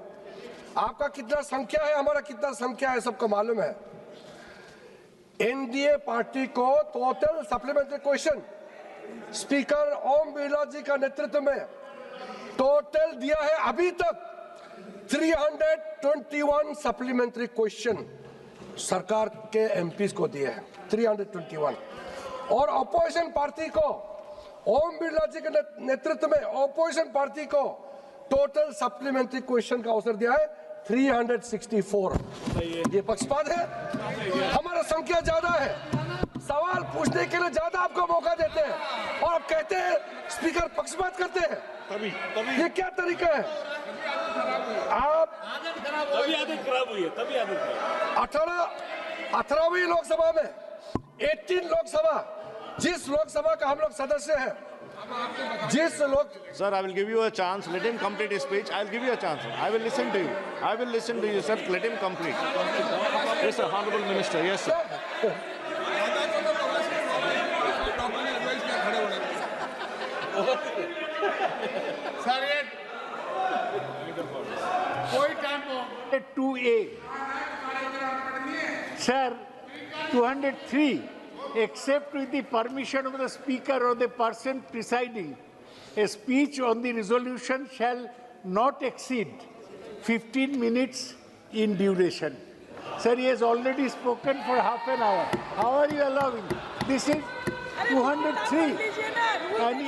आपका कितना संख्या है, हमारा कितना संख्या है, सबको मालूम है। एनडीए पार्टी को total supplementary question speaker Om Birla जी का नेतृत्व में टोटल दिया है अभी तक 321 सप्लीमेंट्री क्वेश्चन सरकार के एमपीज को दिए हैं, 321। और अपोजिशन पार्टी को, ओम बिरला जी के नेतृत्व में अपोजिशन पार्टी को टोटल सप्लीमेंट्री क्वेश्चन का अवसर दिया है 364। ये पक्षपात है। हमारा संख्या ज्यादा है, सवाल पूछने के लिए ज्यादा आपको मौका देते हैं और आप कहते हैं स्पीकर पक्षपात करते हैं। ये क्या तरीका है? आप तभी आदत खराब हुई है, तभी आदत खराब। 18वीं लोकसभा में 18 लोकसभा, जिस लोकसभा का हम लोग सदस्य हैं, जिस लोग Sir, I will give you a chance. Let him complete his speech. I'll give you a chance. I will listen to you. I will listen to you, sir. Let him complete. Yes, sir. Honorable Minister. Yes, sir. Sir ये कोई टाइम हो 2A. Sir, 203, except with the permission of the speaker or the person presiding, a speech on the resolution shall not exceed 15 minutes in duration. Sir, he has already spoken for half an hour. How are you allowing? This is 203. And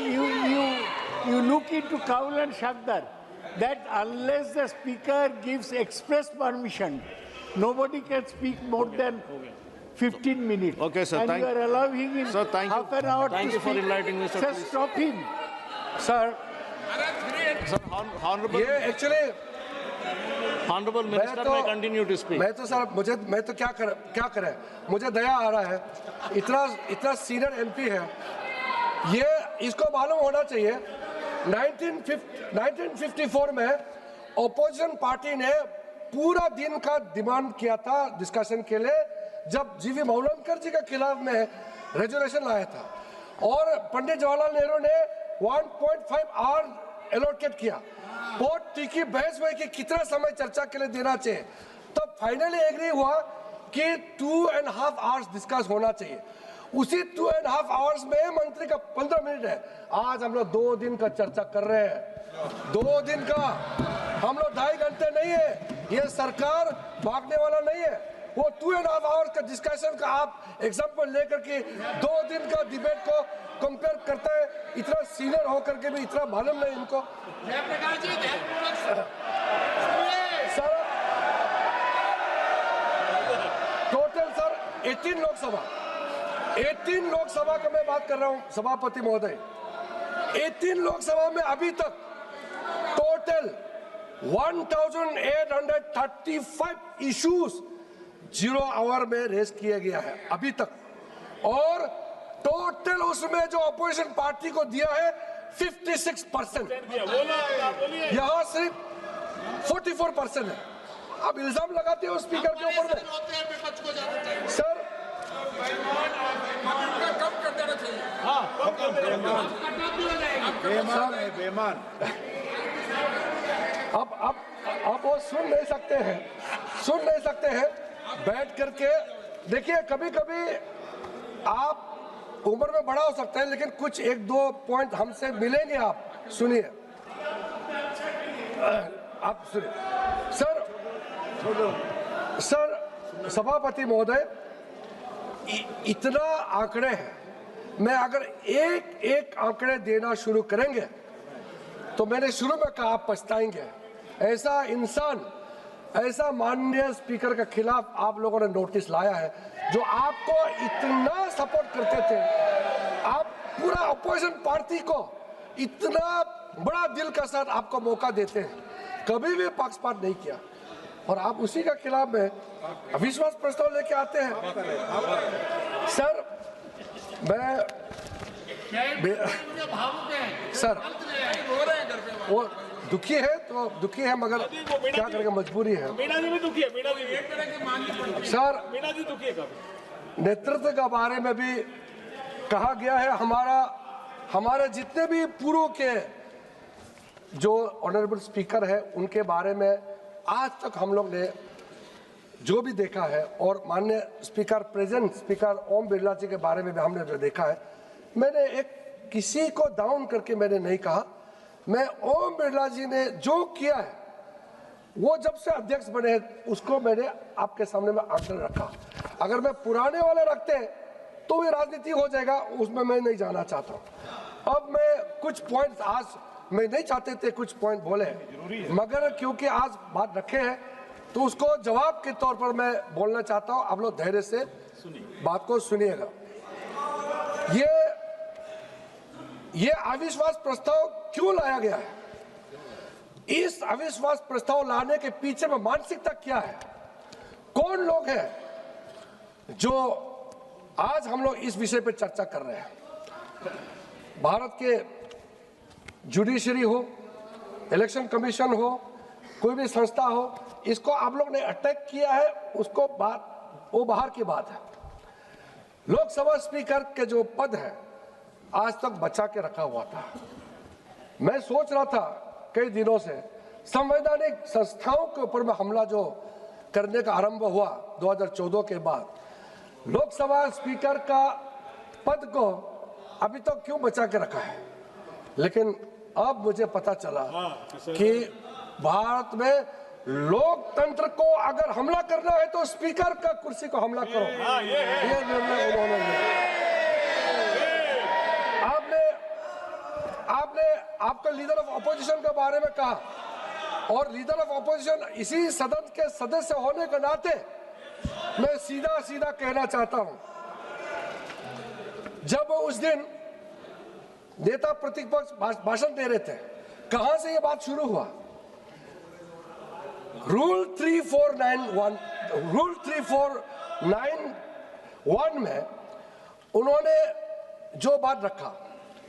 you look into Kaul and Shakdar that unless the speaker gives express permission, nobody can speak more than 15 minutes. Okay, sir. And you are allowing him Sir, thank you. half an hour Thank to you for speak. enlightening me, sir. Sir, Please. stop him. Sir, Sir, Honorable, ये actually Honorable Minister may continue to speak. मैं तो सर मैं तो क्या करें, मुझे दया आ रहा है। इतना सीनियर एमपी है, ये इसको मालूम होना चाहिए 1954 में ऑपोजिशन पार्टी ने पूरा दिन का डिमांड किया था डिस्कशन के लिए, जब जीवी मौलनकर जी के खिलाफ में रेजोल्यूशन लाया था और पंडित जवाहरलाल नेहरू ने 1.5 आवर एलोकेट किया। बहुत तीखी बहस हुई कि कितना समय चर्चा के लिए देना चाहिए, तब फाइनली एग्री हुआ कि 2.5 आवर्स डिस्कस होना चाहिए। उसी 2.5 आवर्स में मंत्री का 15 मिनट है। आज हम लोग 2 दिन का चर्चा कर रहे हैं, 2 दिन का, हम लोग 2.5 घंटे नहीं है। ये सरकार भागने वाला नहीं है। वो 2.5 आवर्स का डिस्कशन का आप एग्जाम्पल लेकर के 2 दिन का डिबेट को कंपेयर करते हैं। इतना सीनियर होकर के भी इतना मालूम नहीं इनको। सर टोटल सर 18 लोकसभा का मैं बात कर रहा हूं सभापति महोदय। 18 लोकसभा में अभी तक टोटल 1835 इश्यूज 0 आवर में रेस किया गया है अभी तक, और टोटल उसमें जो अपोजिशन पार्टी को दिया है 56%, यहाँ सिर्फ 44% है। अब इल्जाम लगाते हो स्पीकर के ऊपर में। सर बेमान अब वो सुन नहीं सकते हैं बैठ करके। देखिए कभी कभी आप उम्र में बड़ा हो सकता है, लेकिन कुछ 1-2 पॉइंट हमसे मिलेंगे। आप सुनिए, सर सभापति महोदय, इतना आंकड़े हैं, मैं अगर एक आंकड़े देना शुरू करेंगे तो मैंने शुरू में कहा आप पछताएंगे। ऐसा इंसान, ऐसा माननीय स्पीकर के खिलाफ आप लोगों ने नोटिस लाया है, जो आपको इतना सपोर्ट करते थे। आप पूरा अपोजिशन पार्टी को इतना बड़ा दिल के साथ आपको मौका देते हैं, कभी भी पक्षपात नहीं किया, और आप उसी के खिलाफ में अविश्वास प्रस्ताव लेके आते हैं। सर सर वो दुखी है तो दुखी है, मगर क्या करेंगे, मजबूरी है। मीणा जी भी दुखी है, सर मीणा जी दुखी है काफी। नेतृत्व के बारे में भी कहा गया है। हमारे जितने भी पूर्व के जो ऑनरेबल स्पीकर है उनके बारे में आज तक हम लोग ने जो भी देखा है, और माननीय speaker present speaker Om Birla जी के बारे में भी हमने जो देखा है, मैंने एक किसी को डाउन करके मैंने नहीं कहा। मैं ओम बिरला जी ने जो किया है, वो जब से अध्यक्ष बने हैं उसको मैंने आपके सामने में आंकड़े रखा। अगर मैं पुराने वाले रखते तो ये राजनीति हो जाएगा, उसमें मैं नहीं जाना चाहता हूँ। अब मैं कुछ पॉइंट्स, आज मैं नहीं चाहते थे कुछ पॉइंट बोले, मगर क्योंकि आज बात रखे हैं तो उसको जवाब के तौर पर मैं बोलना चाहता हूं, आप लोग धैर्य से बात को सुनिएगा। ये अविश्वास प्रस्ताव क्यों लाया गया है? इस अविश्वास प्रस्ताव लाने के पीछे में मानसिकता क्या है? कौन लोग हैं जो आज हम लोग इस विषय पर चर्चा कर रहे हैं? भारत के जुडिशरी हो, इलेक्शन कमीशन हो, कोई भी संस्था हो, इसको आप लोग ने अटैक किया है, उसको बात वो बाहर की बात है। लोकसभा स्पीकर के जो पद है आज तक बचा के रखा हुआ था। मैं सोच रहा था कई दिनों से संवैधानिक संस्थाओं के ऊपर में हमला जो करने का आरंभ हुआ 2014 के बाद, लोकसभा स्पीकर का पद को अभी तक क्यों बचा के रखा है? लेकिन अब मुझे पता चला कि भारत में लोकतंत्र को अगर हमला करना है तो स्पीकर का कुर्सी को हमला करो। ये निर्णय उन्होंने लिया। आपने आपका लीडर ऑफ ऑपोजिशन के बारे में कहा, और लीडर ऑफ ऑपोजिशन इसी सदन के सदस्य होने के नाते मैं सीधा सीधा कहना चाहता हूं, जब उस दिन नेता प्रतिपक्ष भाषण दे रहे थे, कहां से ये बात शुरू हुआ? रूल 3491 में उन्होंने जो बात रखा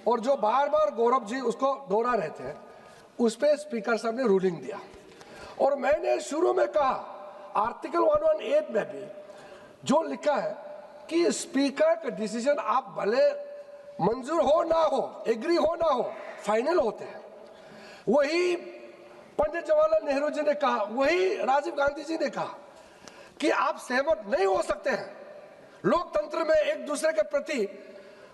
और जो बार बार गौरव जी उसको दोहरा रहे थे, उस पे स्पीकर साहब ने रूलिंग दिया। और मैंने शुरू में कहा, आर्टिकल 118 में भी जो लिखा है कि स्पीकर का डिसीजन आप भले मंजूर हो ना हो, एग्री हो ना हो, फाइनल होते हैं। वही पंडित जवाहरलाल नेहरू जी ने कहा, वही राजीव गांधी जी ने कहा कि आप सहमत नहीं हो सकते हैं। लोकतंत्र में एक दूसरे के प्रति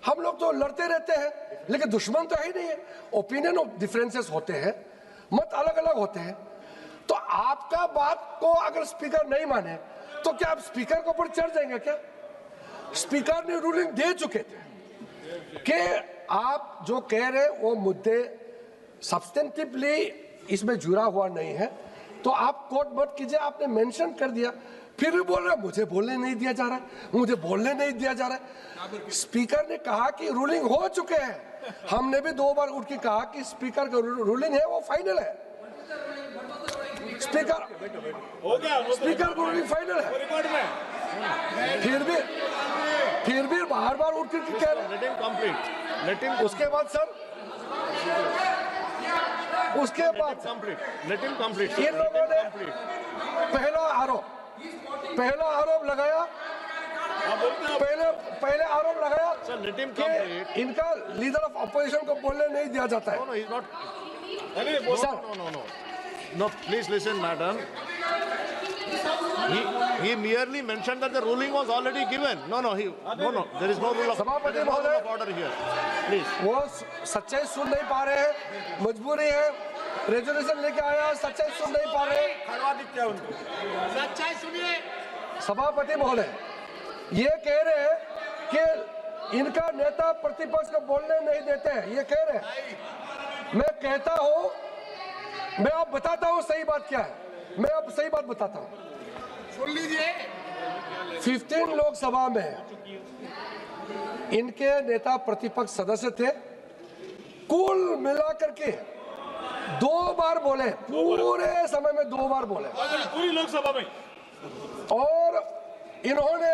हम लोग तो लड़ते रहते हैं, लेकिन दुश्मन तो है ही नहीं है। ओपिनियन ऑफ डिफरेंसेस होते हैं, मत अलग अलग होते हैं। तो आपका बात को अगर स्पीकर नहीं माने तो क्या आप स्पीकर के ऊपर चढ़ जाएंगे क्या? स्पीकर ने रूलिंग दे चुके थे कि आप जो कह रहे वो मुद्दे सब्सटेंटिवली इसमें जुड़ा हुआ नहीं है, तो आप कोट मत कीजिए। आपने मेंशन कर दिया, फिर भी बोल रहे मुझे बोलने नहीं दिया जा रहा है, मुझे बोलने नहीं दिया जा रहा है। स्पीकर ने कहा कि रूलिंग हो चुके हैं। हमने भी 2 बार उठ के कहा कि स्पीकर का रूलिंग है वो फाइनल है। स्पीकर हो गया, स्पीकर का रूलिंग फाइनल है, रिकॉर्ड में। फिर भी बार बार उठ के कह रहे। Let him complete. Let him उसके बाद सर, उसके बाद Let him complete. इन लोगों ने पहला आरोप लगाया, पहले आरोप लगाया Sir, let him कि complete. इनका लीडर ऑफ ऑपोजिशन को बोलने नहीं दिया जाता है। No, he's not. Sir, No, please listen, madam. He merely mentioned that the ruling was already given. No. There is no rule of सभापति महोदय, order here. Please. वो सच्चाई सुन नहीं पा रहे हैं, मजबूरी है, रेजोल्यूशन लेके आया, सच्चाई सुन नहीं पा रहे हैं। सच्चाई सुनिए। सभापति महोदय ये कह रहे हैं कि इनका नेता प्रतिपक्ष को बोलने नहीं देते हैं, ये कह रहे हैं। मैं कहता हूं, मैं अब बताता हूं सही बात क्या है। मैं अब सही बात बताता हूं। सुन लीजिए। 15 लोकसभा में इनके नेता प्रतिपक्ष सदस्य थे, कुल मिलाकर के 2 बार बोले, पूरे समय में 2 बार बोले। पूरी लोकसभा में। और इन्होंने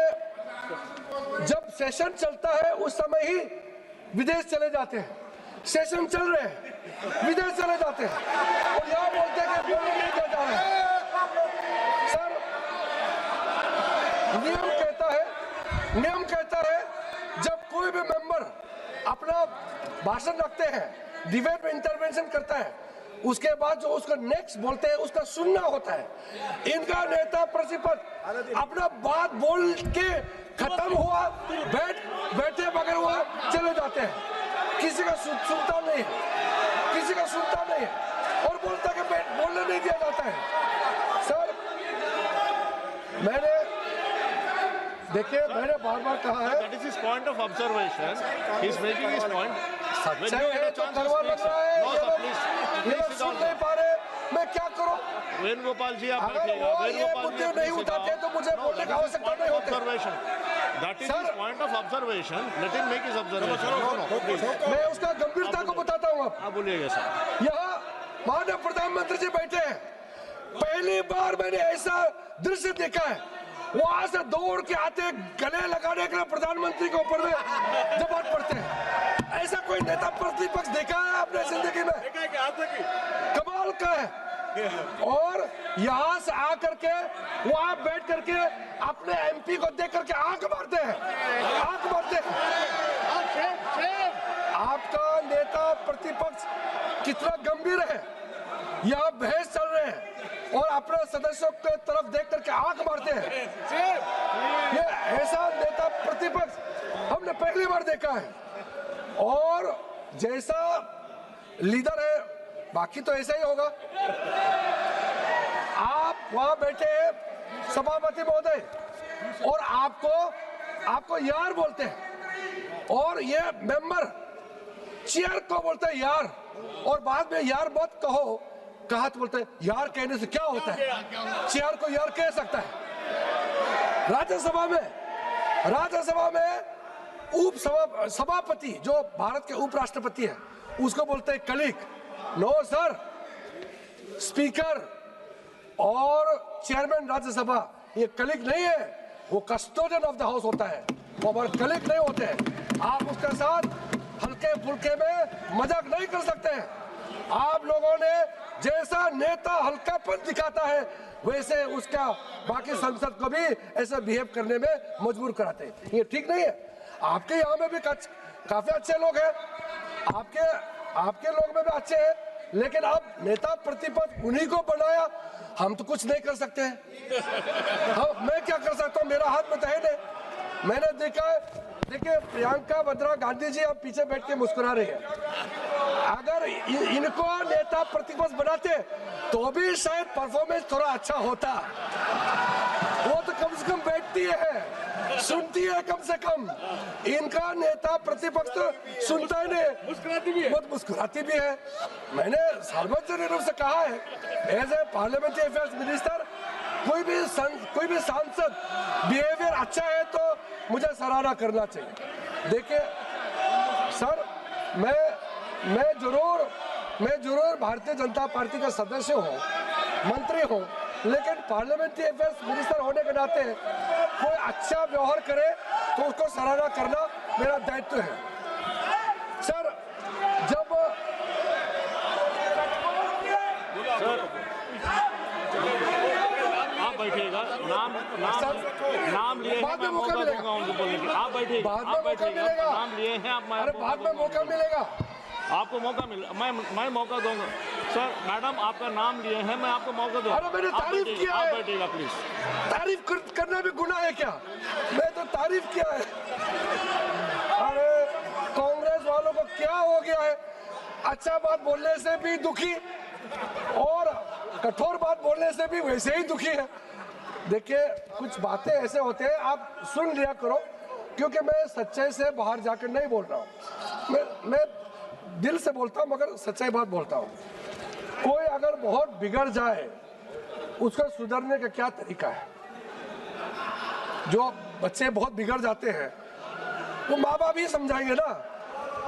जब सेशन चलता है उस समय ही विदेश चले जाते हैं। सेशन चल रहे हैं, विदेश चले जाते हैं और यहाँ बोलते हैं कि बोलने नहीं दिया जा रहा है। सर, नियम कहता है जब कोई भी मेंबर अपना भाषण रखते हैं, डिबेट में इंटरवेंशन करता है, उसके बाद जो उसका नेक्स्ट बोलते हैं उसका सुनना होता है। इनका नेता प्रतिपक्ष अपना बात बोल के खत्म हुआ, बैठे बगैर हुआ चले जाते हैं। किसी का सुनता नहीं है, किसी का सुनता नहीं है और बोलता कि बोलने नहीं दिया जाता है। सर, मैंने बार कहा है, That is his point of observation. He's making his point. सच्चाई है तो करवा लग रहा है। No, ये sir, लोग please सुन नहीं पा रहे, मैं क्या करूं? वेणुगोपाल जी आप अगर बैठिएगा। वो ये वेणुगोपाल मुद्दे जी, नहीं please sit उठाते down. तो मुझे बोलने की आवश्यकता नहीं होती। Observation. That is Sir. his point of observation. Let him make his observation. No, please. मैं उसका गंभीरता को बताता हूँ। अब आप बोलिएगा सर। यहाँ माननीय प्रधानमंत्री जी बैठे हैं, पहली बार मैंने ऐसा दृश्य देखा है, वहां से दौड़ के आते गले लगाने के लिए प्रधानमंत्री के ऊपर में जबान पड़ते हैं। ऐसा कोई नेता प्रतिपक्ष देखा है आपने जिंदगी में? कमाल का है। और यहाँ से आकर के वहां बैठ करके अपने एमपी को देख करके आंख मारते हैं, आंख मारते हैं। आपका नेता प्रतिपक्ष कितना गंभीर है, यहाँ बहस चल रहे हैं और अपने सदस्यों के तरफ देख करके आंख मारते हैं। ये ऐसा नेता प्रतिपक्ष हमने पहली बार देखा है। और जैसा लीडर है, बाकी तो ऐसा ही होगा। आप वहां बैठे हैं सभापति महोदय, और आपको यार बोलते हैं, और ये मेंबर चेयर को बोलते हैं यार, और बाद में यार मत कहा तो बोलते हैं यार कहने से क्या होता है, चेयर को यार कह सकता है। राज्यसभा में सभापति जो भारत के उपराष्ट्रपति है उसको बोलते हैं कलीग। नो सर, स्पीकर और चेयरमैन राज्यसभा ये कलीग नहीं है, वो कस्टोडियन ऑफ द हाउस होता है, वो हमारे कलीग नहीं होते हैं। आप उसके साथ हल्के फुल्के में मजाक नहीं कर सकते हैं। आप लोगों ने जैसा नेता हल्कापन दिखाता है वैसे उसका बाकी सांसद को भी ऐसा बिहेव करने में मजबूर कराते हैं, ये ठीक नहीं है। आपके यहाँ में भी काफी अच्छे लोग हैं, आपके लोग में भी अच्छे हैं, लेकिन अब नेता प्रतिपक्ष उन्हीं को बनाया, हम तो कुछ नहीं कर सकते हैं। मैं क्या कर सकता हूँ, मेरा हाथ में तो है नहीं। मैंने देखा है, देखिए प्रियंका वाड्रा गांधी जी अब पीछे बैठ के मुस्कुरा रही है। अगर इनको नेता प्रतिपक्ष बनाते तो भी शायद परफॉर्मेंस थोड़ा अच्छा होता। वो तो कम से कम बैठती है, सुनती है कम से कम। इनका नेता प्रतिपक्ष तो सुनता ही नहीं, मुस्कुराती भी है, बहुत मुस्कुराती भी है। मैंने सार्वजनिक रूप से कहा है, as a parliamentary affairs minister, कोई भी सांसद बिहेवियर अच्छा है तो मुझे सराहना करना चाहिए। देखिए सर, मैं जरूर भारतीय जनता पार्टी का सदस्य हूँ, मंत्री हूँ, लेकिन पार्लियामेंट्री अफेयर्स मिनिस्टर होने के नाते कोई अच्छा व्यवहार करे तो उसको सराहना करना मेरा दायित्व है। सर, जब आप बैठिएगा, नाम लिए हैं, बाद में मैं मौका मौका मिलेगा। दूंगा उनको बोलने के। आप बैठिएगा, बाद में आप मौका बैठिएगा, मिलेगा। नाम लिए हैं आप, अरे बाद में मौका मिलेगा। आपको मौका मिल, मैं मौका दूंगा। सर मैडम आपका नाम लिए हैं, मैं आपको मौका दूंगा। अरे मैंने तारीफ किया है। आप बैठिएगा प्लीज। तारीफ करना भी गुनाह है क्या? मैं तो तारीफ किया है। अरे कांग्रेस वालों को क्या हो गया है, अच्छा बात बोलने से भी दुखी और कठोर बात बोलने से भी वैसे ही दुखी है। देखिए कुछ बातें ऐसे होते हैं, आप सुन लिया करो, क्योंकि मैं सच्चाई से बाहर जाकर नहीं बोल रहा हूँ। मैं दिल से बोलता हूँ, मगर सच्चाई बात बोलता हूँ। कोई अगर बहुत बिगड़ जाए, उसको सुधरने का क्या तरीका है? जो बच्चे बहुत बिगड़ जाते हैं वो माँ बाप ही समझाएंगे ना।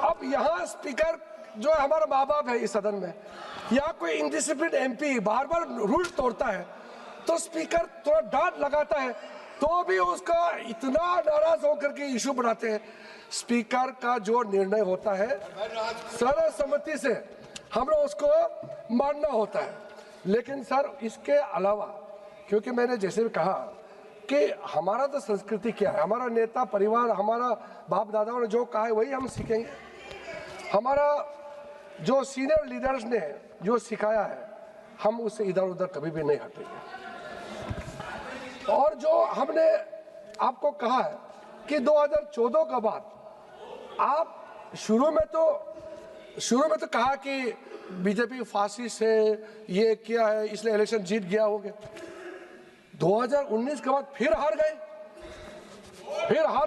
अब यहाँ स्पीकर जो हमारा माँ बाप है इस सदन में, यहाँ कोई इंडिसिप्लिन एमपी बार बार रूल तोड़ता है तो स्पीकर थोड़ा डांट लगाता है तो भी उसका इतना नाराज होकर के इशू बनाते हैं। स्पीकर का जो निर्णय होता है सर्वसम्मति से हम लोग उसको मानना होता है। लेकिन सर इसके अलावा, क्योंकि मैंने जैसे भी कहा कि हमारा तो संस्कृति क्या है, हमारा नेता परिवार, हमारा बाप दादाओं ने जो कहा है वही हम सीखेंगे। हमारा जो सीनियर लीडर्स ने जो सिखाया है हम उससे इधर उधर कभी भी नहीं हटेंगे। और जो हमने आपको कहा है कि 2014 के बाद आप शुरू में तो कहा कि बीजेपी फासिस्ट है, ये किया है इसलिए इलेक्शन जीत गया हो गया। 2019 के बाद फिर हार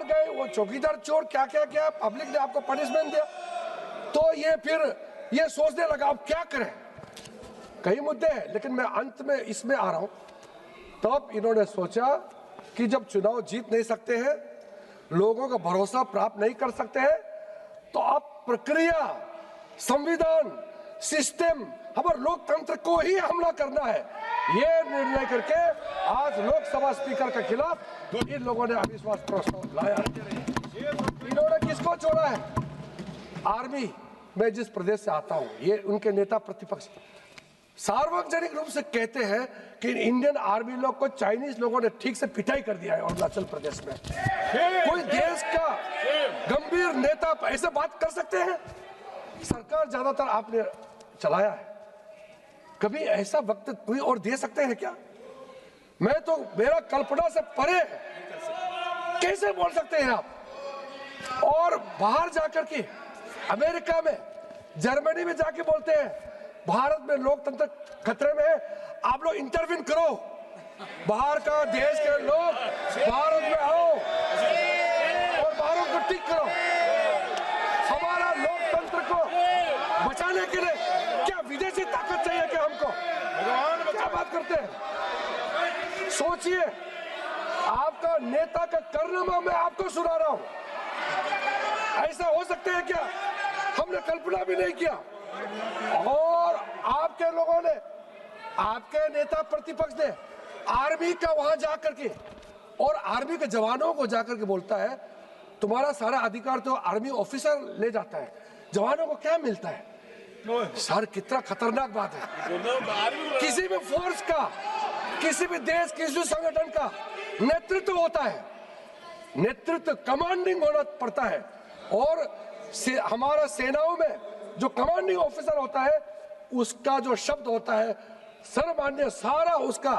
गए, वो चौकीदार चोर क्या पब्लिक ने आपको पनिशमेंट दिया, तो ये फिर ये सोचने लगा अब क्या करें। कई मुद्दे हैं, लेकिन मैं अंत में इसमें आ रहा हूं। तब इन्होंने सोचा कि जब चुनाव जीत नहीं सकते हैं, लोगों का भरोसा प्राप्त नहीं कर सकते हैं, तो अब प्रक्रिया, संविधान, सिस्टम, हमारे लोकतंत्र को ही हमला करना है। ये निर्णय करके आज लोकसभा स्पीकर के खिलाफ इन लोगों ने अविश्वास प्रस्ताव लाया। इन्होंने किसको छोड़ा है? आर्मी। मैं जिस प्रदेश से आता हूं, ये उनके नेता प्रतिपक्ष सार्वजनिक रूप से कहते हैं कि इंडियन आर्मी लोग को चाइनीज लोगों ने ठीक से पिटाई कर दिया है अरुणाचल प्रदेश में। कोई देश का गंभीर नेता ऐसे बात कर सकते हैं? सरकार ज्यादातर आपने चलाया है, कभी ऐसा वक्त कोई और दे सकते हैं क्या? मैं तो, मेरा कल्पना से परे है, कैसे बोल सकते हैं आप? और बाहर जाकर के अमेरिका में, जर्मनी में जाके बोलते हैं भारत में लोकतंत्र खतरे में है, आप लोग इंटरवीन करो, बाहर का देश के लोग भारत में आओ और भारत को ठीक करो। हमारा लोकतंत्र को बचाने के लिए क्या विदेशी ताकत चाहिए क्या हमको? क्या बात करते हैं? सोचिए, आपका नेता का कारनामा मैं आपको सुना रहा हूं। ऐसा हो सकता है क्या? हमने कल्पना भी नहीं किया। और आपके लोगों ने, आपके नेता प्रतिपक्ष ने आर्मी का वहां जाकर के और आर्मी के जवानों को जाकर के बोलता है तुम्हारा सारा अधिकार तो आर्मी ऑफिसर ले जाता है, जवानों को क्या मिलता है? सर, कितना खतरनाक बात है। किसी भी फोर्स का, किसी भी देश, किसी भी संगठन का नेतृत्व होता है, नेतृत्व कमांडिंग होना पड़ता है। और हमारा सेनाओं में जो कमांडिंग ऑफिसर होता है, उसका जो शब्द होता है सर्वमान्य, सारा उसका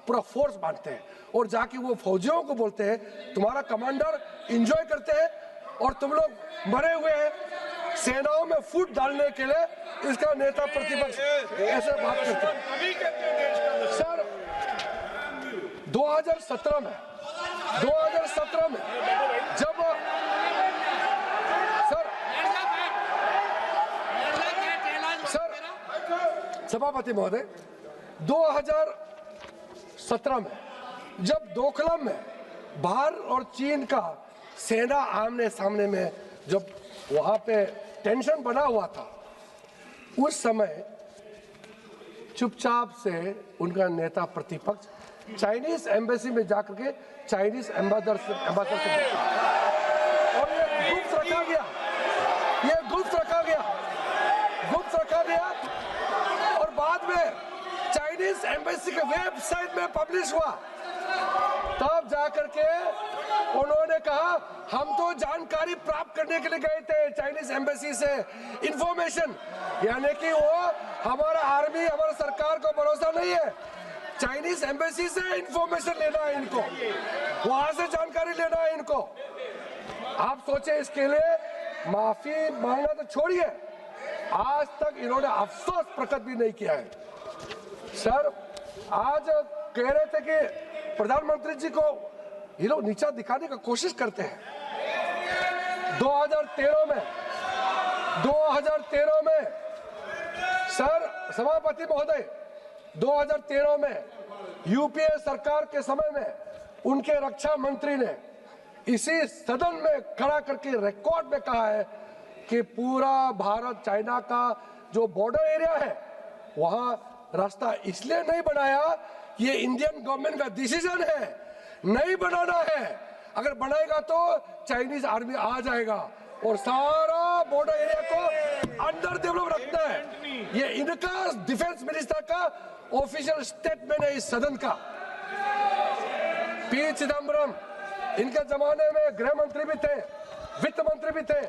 पूरा फोर्स मानते हैं। और जाके वो फौजियों को बोलते हैं तुम्हारा कमांडर एंजॉय करते हैं और तुम लोग मरे हुए हैं। सेनाओं में फूट डालने के लिए इसका नेता प्रतिपक्ष ऐसे बात करते हैं। सर, 2017 में जब सर सभापति महोदय, 2017 में जब डोकलाम में भारत और चीन का सेना आमने सामने में जब वहां पे टेंशन बना हुआ था, उस समय चुपचाप से उनका नेता प्रतिपक्ष चाइनीज एम्बेसी में जाकर के चाइनीज एम्बेसडर से और ये गुप्त रखा गया और बाद में चाइनीज एम्बेसी के वेबसाइट में पब्लिश हुआ। तब जाकर के उन्होंने कहा हम तो जानकारी प्राप्त करने के लिए गए थे चाइनीज एम्बेसी से, इंफॉर्मेशन, यानी कि वो हमारा आर्मी, हमारा सरकार को भरोसा नहीं है, चाइनीज एम्बेसी से इंफॉर्मेशन लेना है इनको, वहां से जानकारी लेना है इनको। आप सोचे, इसके लिए माफी मांगना तो छोड़िए, आज तक इन्होंने अफसोस प्रकट भी नहीं किया है। सर, आज कह रहे थे कि प्रधानमंत्री जी को ये लोग नीचा दिखाने का कोशिश करते हैं। 2013 में सर सभापति महोदय, 2013 में यूपीए सरकार के समय में उनके रक्षा मंत्री ने इसी सदन में खड़ा करके रिकॉर्ड में कहा है कि पूरा भारत चाइना का जो बॉर्डर एरिया है वहां रास्ता इसलिए नहीं बनाया, ये इंडियन गवर्नमेंट का डिसीजन है, नहीं बनाना है, अगर बनाएगा तो चाइनीज आर्मी आ जाएगा और सारा बॉर्डर एरिया को अंडर डेवलप रखना है। ये इनका डिफेंस मिनिस्टर का ऑफिशियल स्टेटमेंट है इस सदन का। पी चिदम्बरम, इनके जमाने में गृह मंत्री भी थे, वित्त मंत्री भी थे।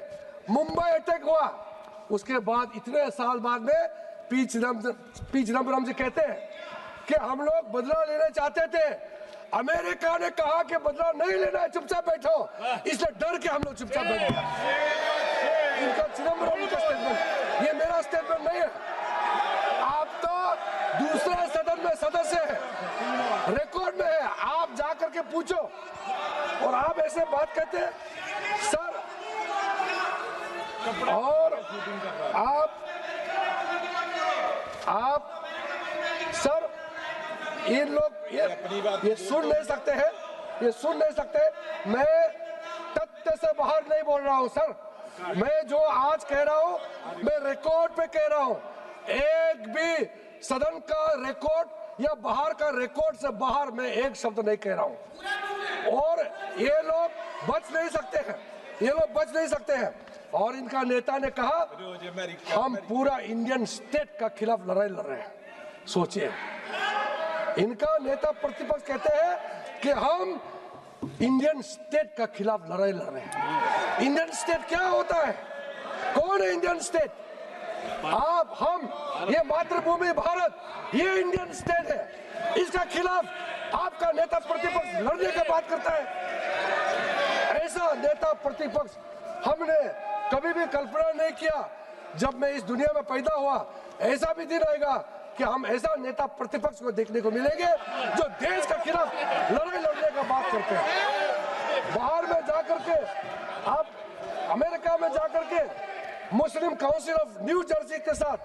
मुंबई अटैक हुआ, उसके बाद इतने साल बाद में पी चिदम्बरम जी कहते हैं कि हम लोग बदला लेना चाहते थे, अमेरिका ने कहा कि बदला नहीं लेना है, चुपचाप बैठो, इसलिए डर के हम लोग चुपचाप बैठे। इनका चिदम्बरम का स्टेटमेंट, ये मेरा स्टेटमेंट नहीं है। आप तो दूसरे सदन में सदस्य हैं, रिकॉर्ड में है, आप जाकर के पूछो और आप ऐसे बात कहते हैं सर। और आप इन लोग ये सुन नहीं सकते हैं, ये सुन नहीं सकते। मैं तथ्य से बाहर नहीं बोल रहा हूं सर, मैं जो आज कह रहा हूं मैं रिकॉर्ड पे कह रहा हूं। एक भी सदन का रिकॉर्ड या बाहर का रिकॉर्ड से बाहर मैं एक शब्द नहीं कह रहा हूं। और ये लोग बच नहीं सकते हैं, ये लोग बच नहीं सकते हैं। और इनका नेता ने कहा हम पूरा इंडियन स्टेट का खिलाफ लड़ाई लड़ रहे हैं। सोचिए, इनका नेता प्रतिपक्ष कहते हैं कि हम इंडियन स्टेट का खिलाफ लड़ाई लड़ रहे हैं। इंडियन स्टेट क्या होता है? कौन है इंडियन स्टेट? आप, हम, ये मातृभूमि भारत, ये इंडियन स्टेट है। इसका खिलाफ आपका नेता प्रतिपक्ष लड़ने की बात करता है। ऐसा नेता प्रतिपक्ष हमने कभी भी कल्पना नहीं किया। जब मैं इस दुनिया में पैदा हुआ, ऐसा भी दिन आएगा कि हम ऐसा नेता प्रतिपक्ष को देखने को मिलेंगे जो देश के खिलाफ लड़ाई लड़ने का बात करते हैं। बाहर में जाकर के, आप अमेरिका में जाकर के मुस्लिम काउंसिल ऑफ न्यू जर्सी के साथ,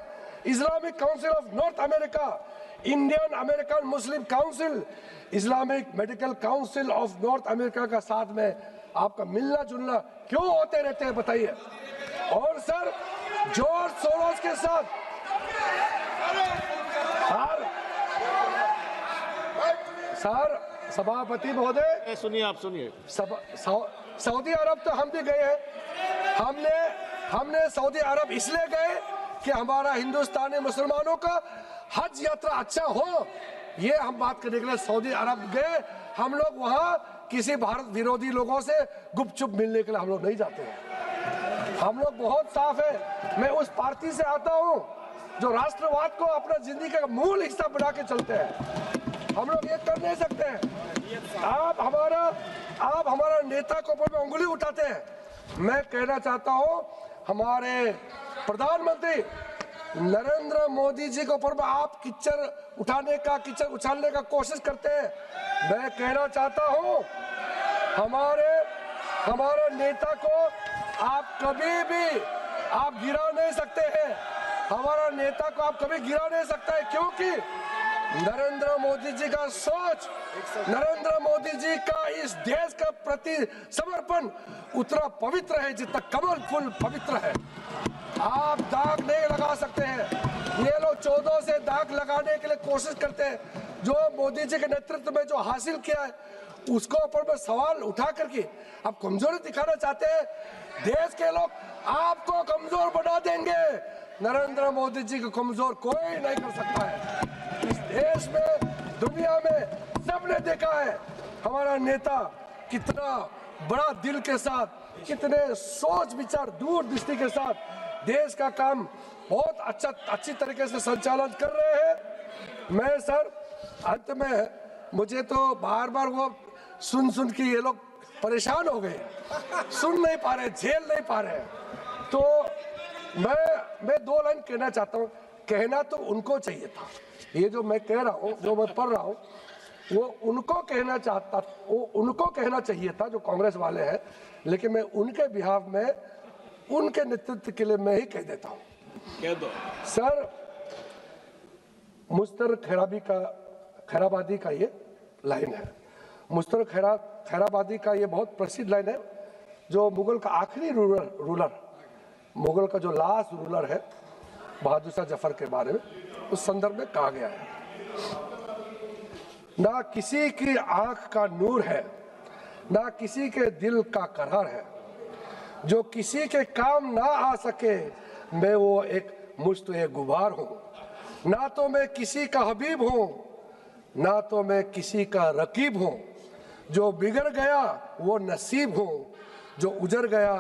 Islamic council of north America, Indian American Muslim council, Islamic medical council of north America का साथ में आपका मिलना जुलना क्यों होते रहते हैं बताइए? और सर जॉर्ज सोरोस के साथ सर सभापति महोदय सुनिए, आप सुनिए। सऊदी अरब तो हम भी गए हैं। हमने सऊदी अरब इसलिए गए कि हमारा हिंदुस्तानी मुसलमानों का हज यात्रा अच्छा हो, ये हम बात करने के लिए सऊदी अरब गए। हम लोग वहाँ किसी भारत विरोधी लोगों से गुपचुप मिलने के लिए हम लोग नहीं जाते हैं। हम लोग बहुत साफ है। मैं उस पार्टी से आता हूँ जो राष्ट्रवाद को अपना जिंदगी का मूल हिस्सा बना के चलते हैं। हम लोग ये कर नहीं सकते हैं। आप हमारा नेता को ऊपर में उंगली उठाते हैं। मैं कहना चाहता हूँ हमारे प्रधानमंत्री नरेंद्र मोदी जी के ऊपर में आप कीचड़ उछालने का कोशिश करते हैं। मैं कहना चाहता हूँ हमारे नेता को आप कभी भी आप गिरा नहीं सकते हैं। हमारा नेता को आप कभी गिरा नहीं सकता है, क्योंकि नरेंद्र मोदी जी का सोच, नरेंद्र मोदी जी का इस देश का प्रति समर्पण उतना पवित्र है जितना कमल फूल पवित्र है। आप दाग नहीं लगा सकते हैं। ये लोग 14 से दाग लगाने के लिए कोशिश करते हैं। जो मोदी जी के नेतृत्व में जो हासिल किया है उसको ऊपर में सवाल उठा करके आप कमजोरी दिखाना चाहते हैं। देश के लोग आपको कमजोर बना देंगे। नरेंद्र मोदी जी को कमजोर कोई नहीं कर सकता है। इस देश में, दुनिया में सबने देखा है हमारा नेता कितना बड़ा दिल के साथ, कितने सोच विचार दूरदृष्टि के साथ देश का काम बहुत अच्छी तरीके से संचालन कर रहे हैं। मैं सर अंत में मुझे तो बार बार वो सुन के ये लोग परेशान हो गए, सुन नहीं पा रहे, झेल नहीं पा रहे। तो मैं 2 लाइन कहना चाहता हूँ। कहना तो उनको चाहिए था, ये जो मैं कह रहा हूँ, जो मैं पढ़ रहा हूँ, वो उनको कहना चाहिए था जो कांग्रेस वाले हैं। लेकिन मैं उनके बिहाफ में, उनके नेतृत्व के लिए मैं ही कह देता हूँ। कह दो सर, मुश्तर खैराबादी का ये लाइन है। मुश्तर खैराबादी का ये बहुत प्रसिद्ध लाइन है, जो मुगल का आखिरी रूलर, मुगल का जो लास्ट रूलर है बहादुर शाह जफर के बारे में, उस संदर्भ में कहा गया है, ना किसी की आंख का नूर है, ना किसी के दिल का करार है, जो किसी के काम ना आ सके मैं वो एक मुश्त गुबार हूँ। ना तो मैं किसी का हबीब हूँ, ना तो मैं किसी का रकीब हूँ। जो बिगड़ गया वो नसीब हूँ, जो उजड़ गया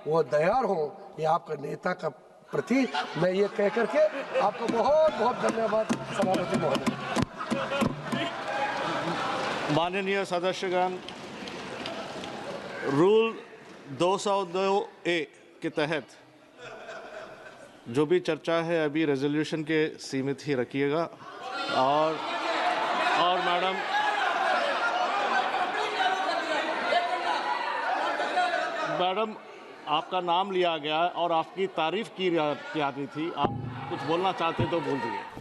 वो दयार हूँ। ये आपका नेता का प्रति मैं ये कह करके आपको बहुत बहुत धन्यवाद सभापति महोदय। माननीय सदस्यगण, रूल 202A के तहत जो भी चर्चा है अभी रेजोल्यूशन के सीमित ही रखिएगा। और मैडम आपका नाम लिया गया और आपकी तारीफ की जाती थी। आप कुछ बोलना चाहते तो बोल दीजिए।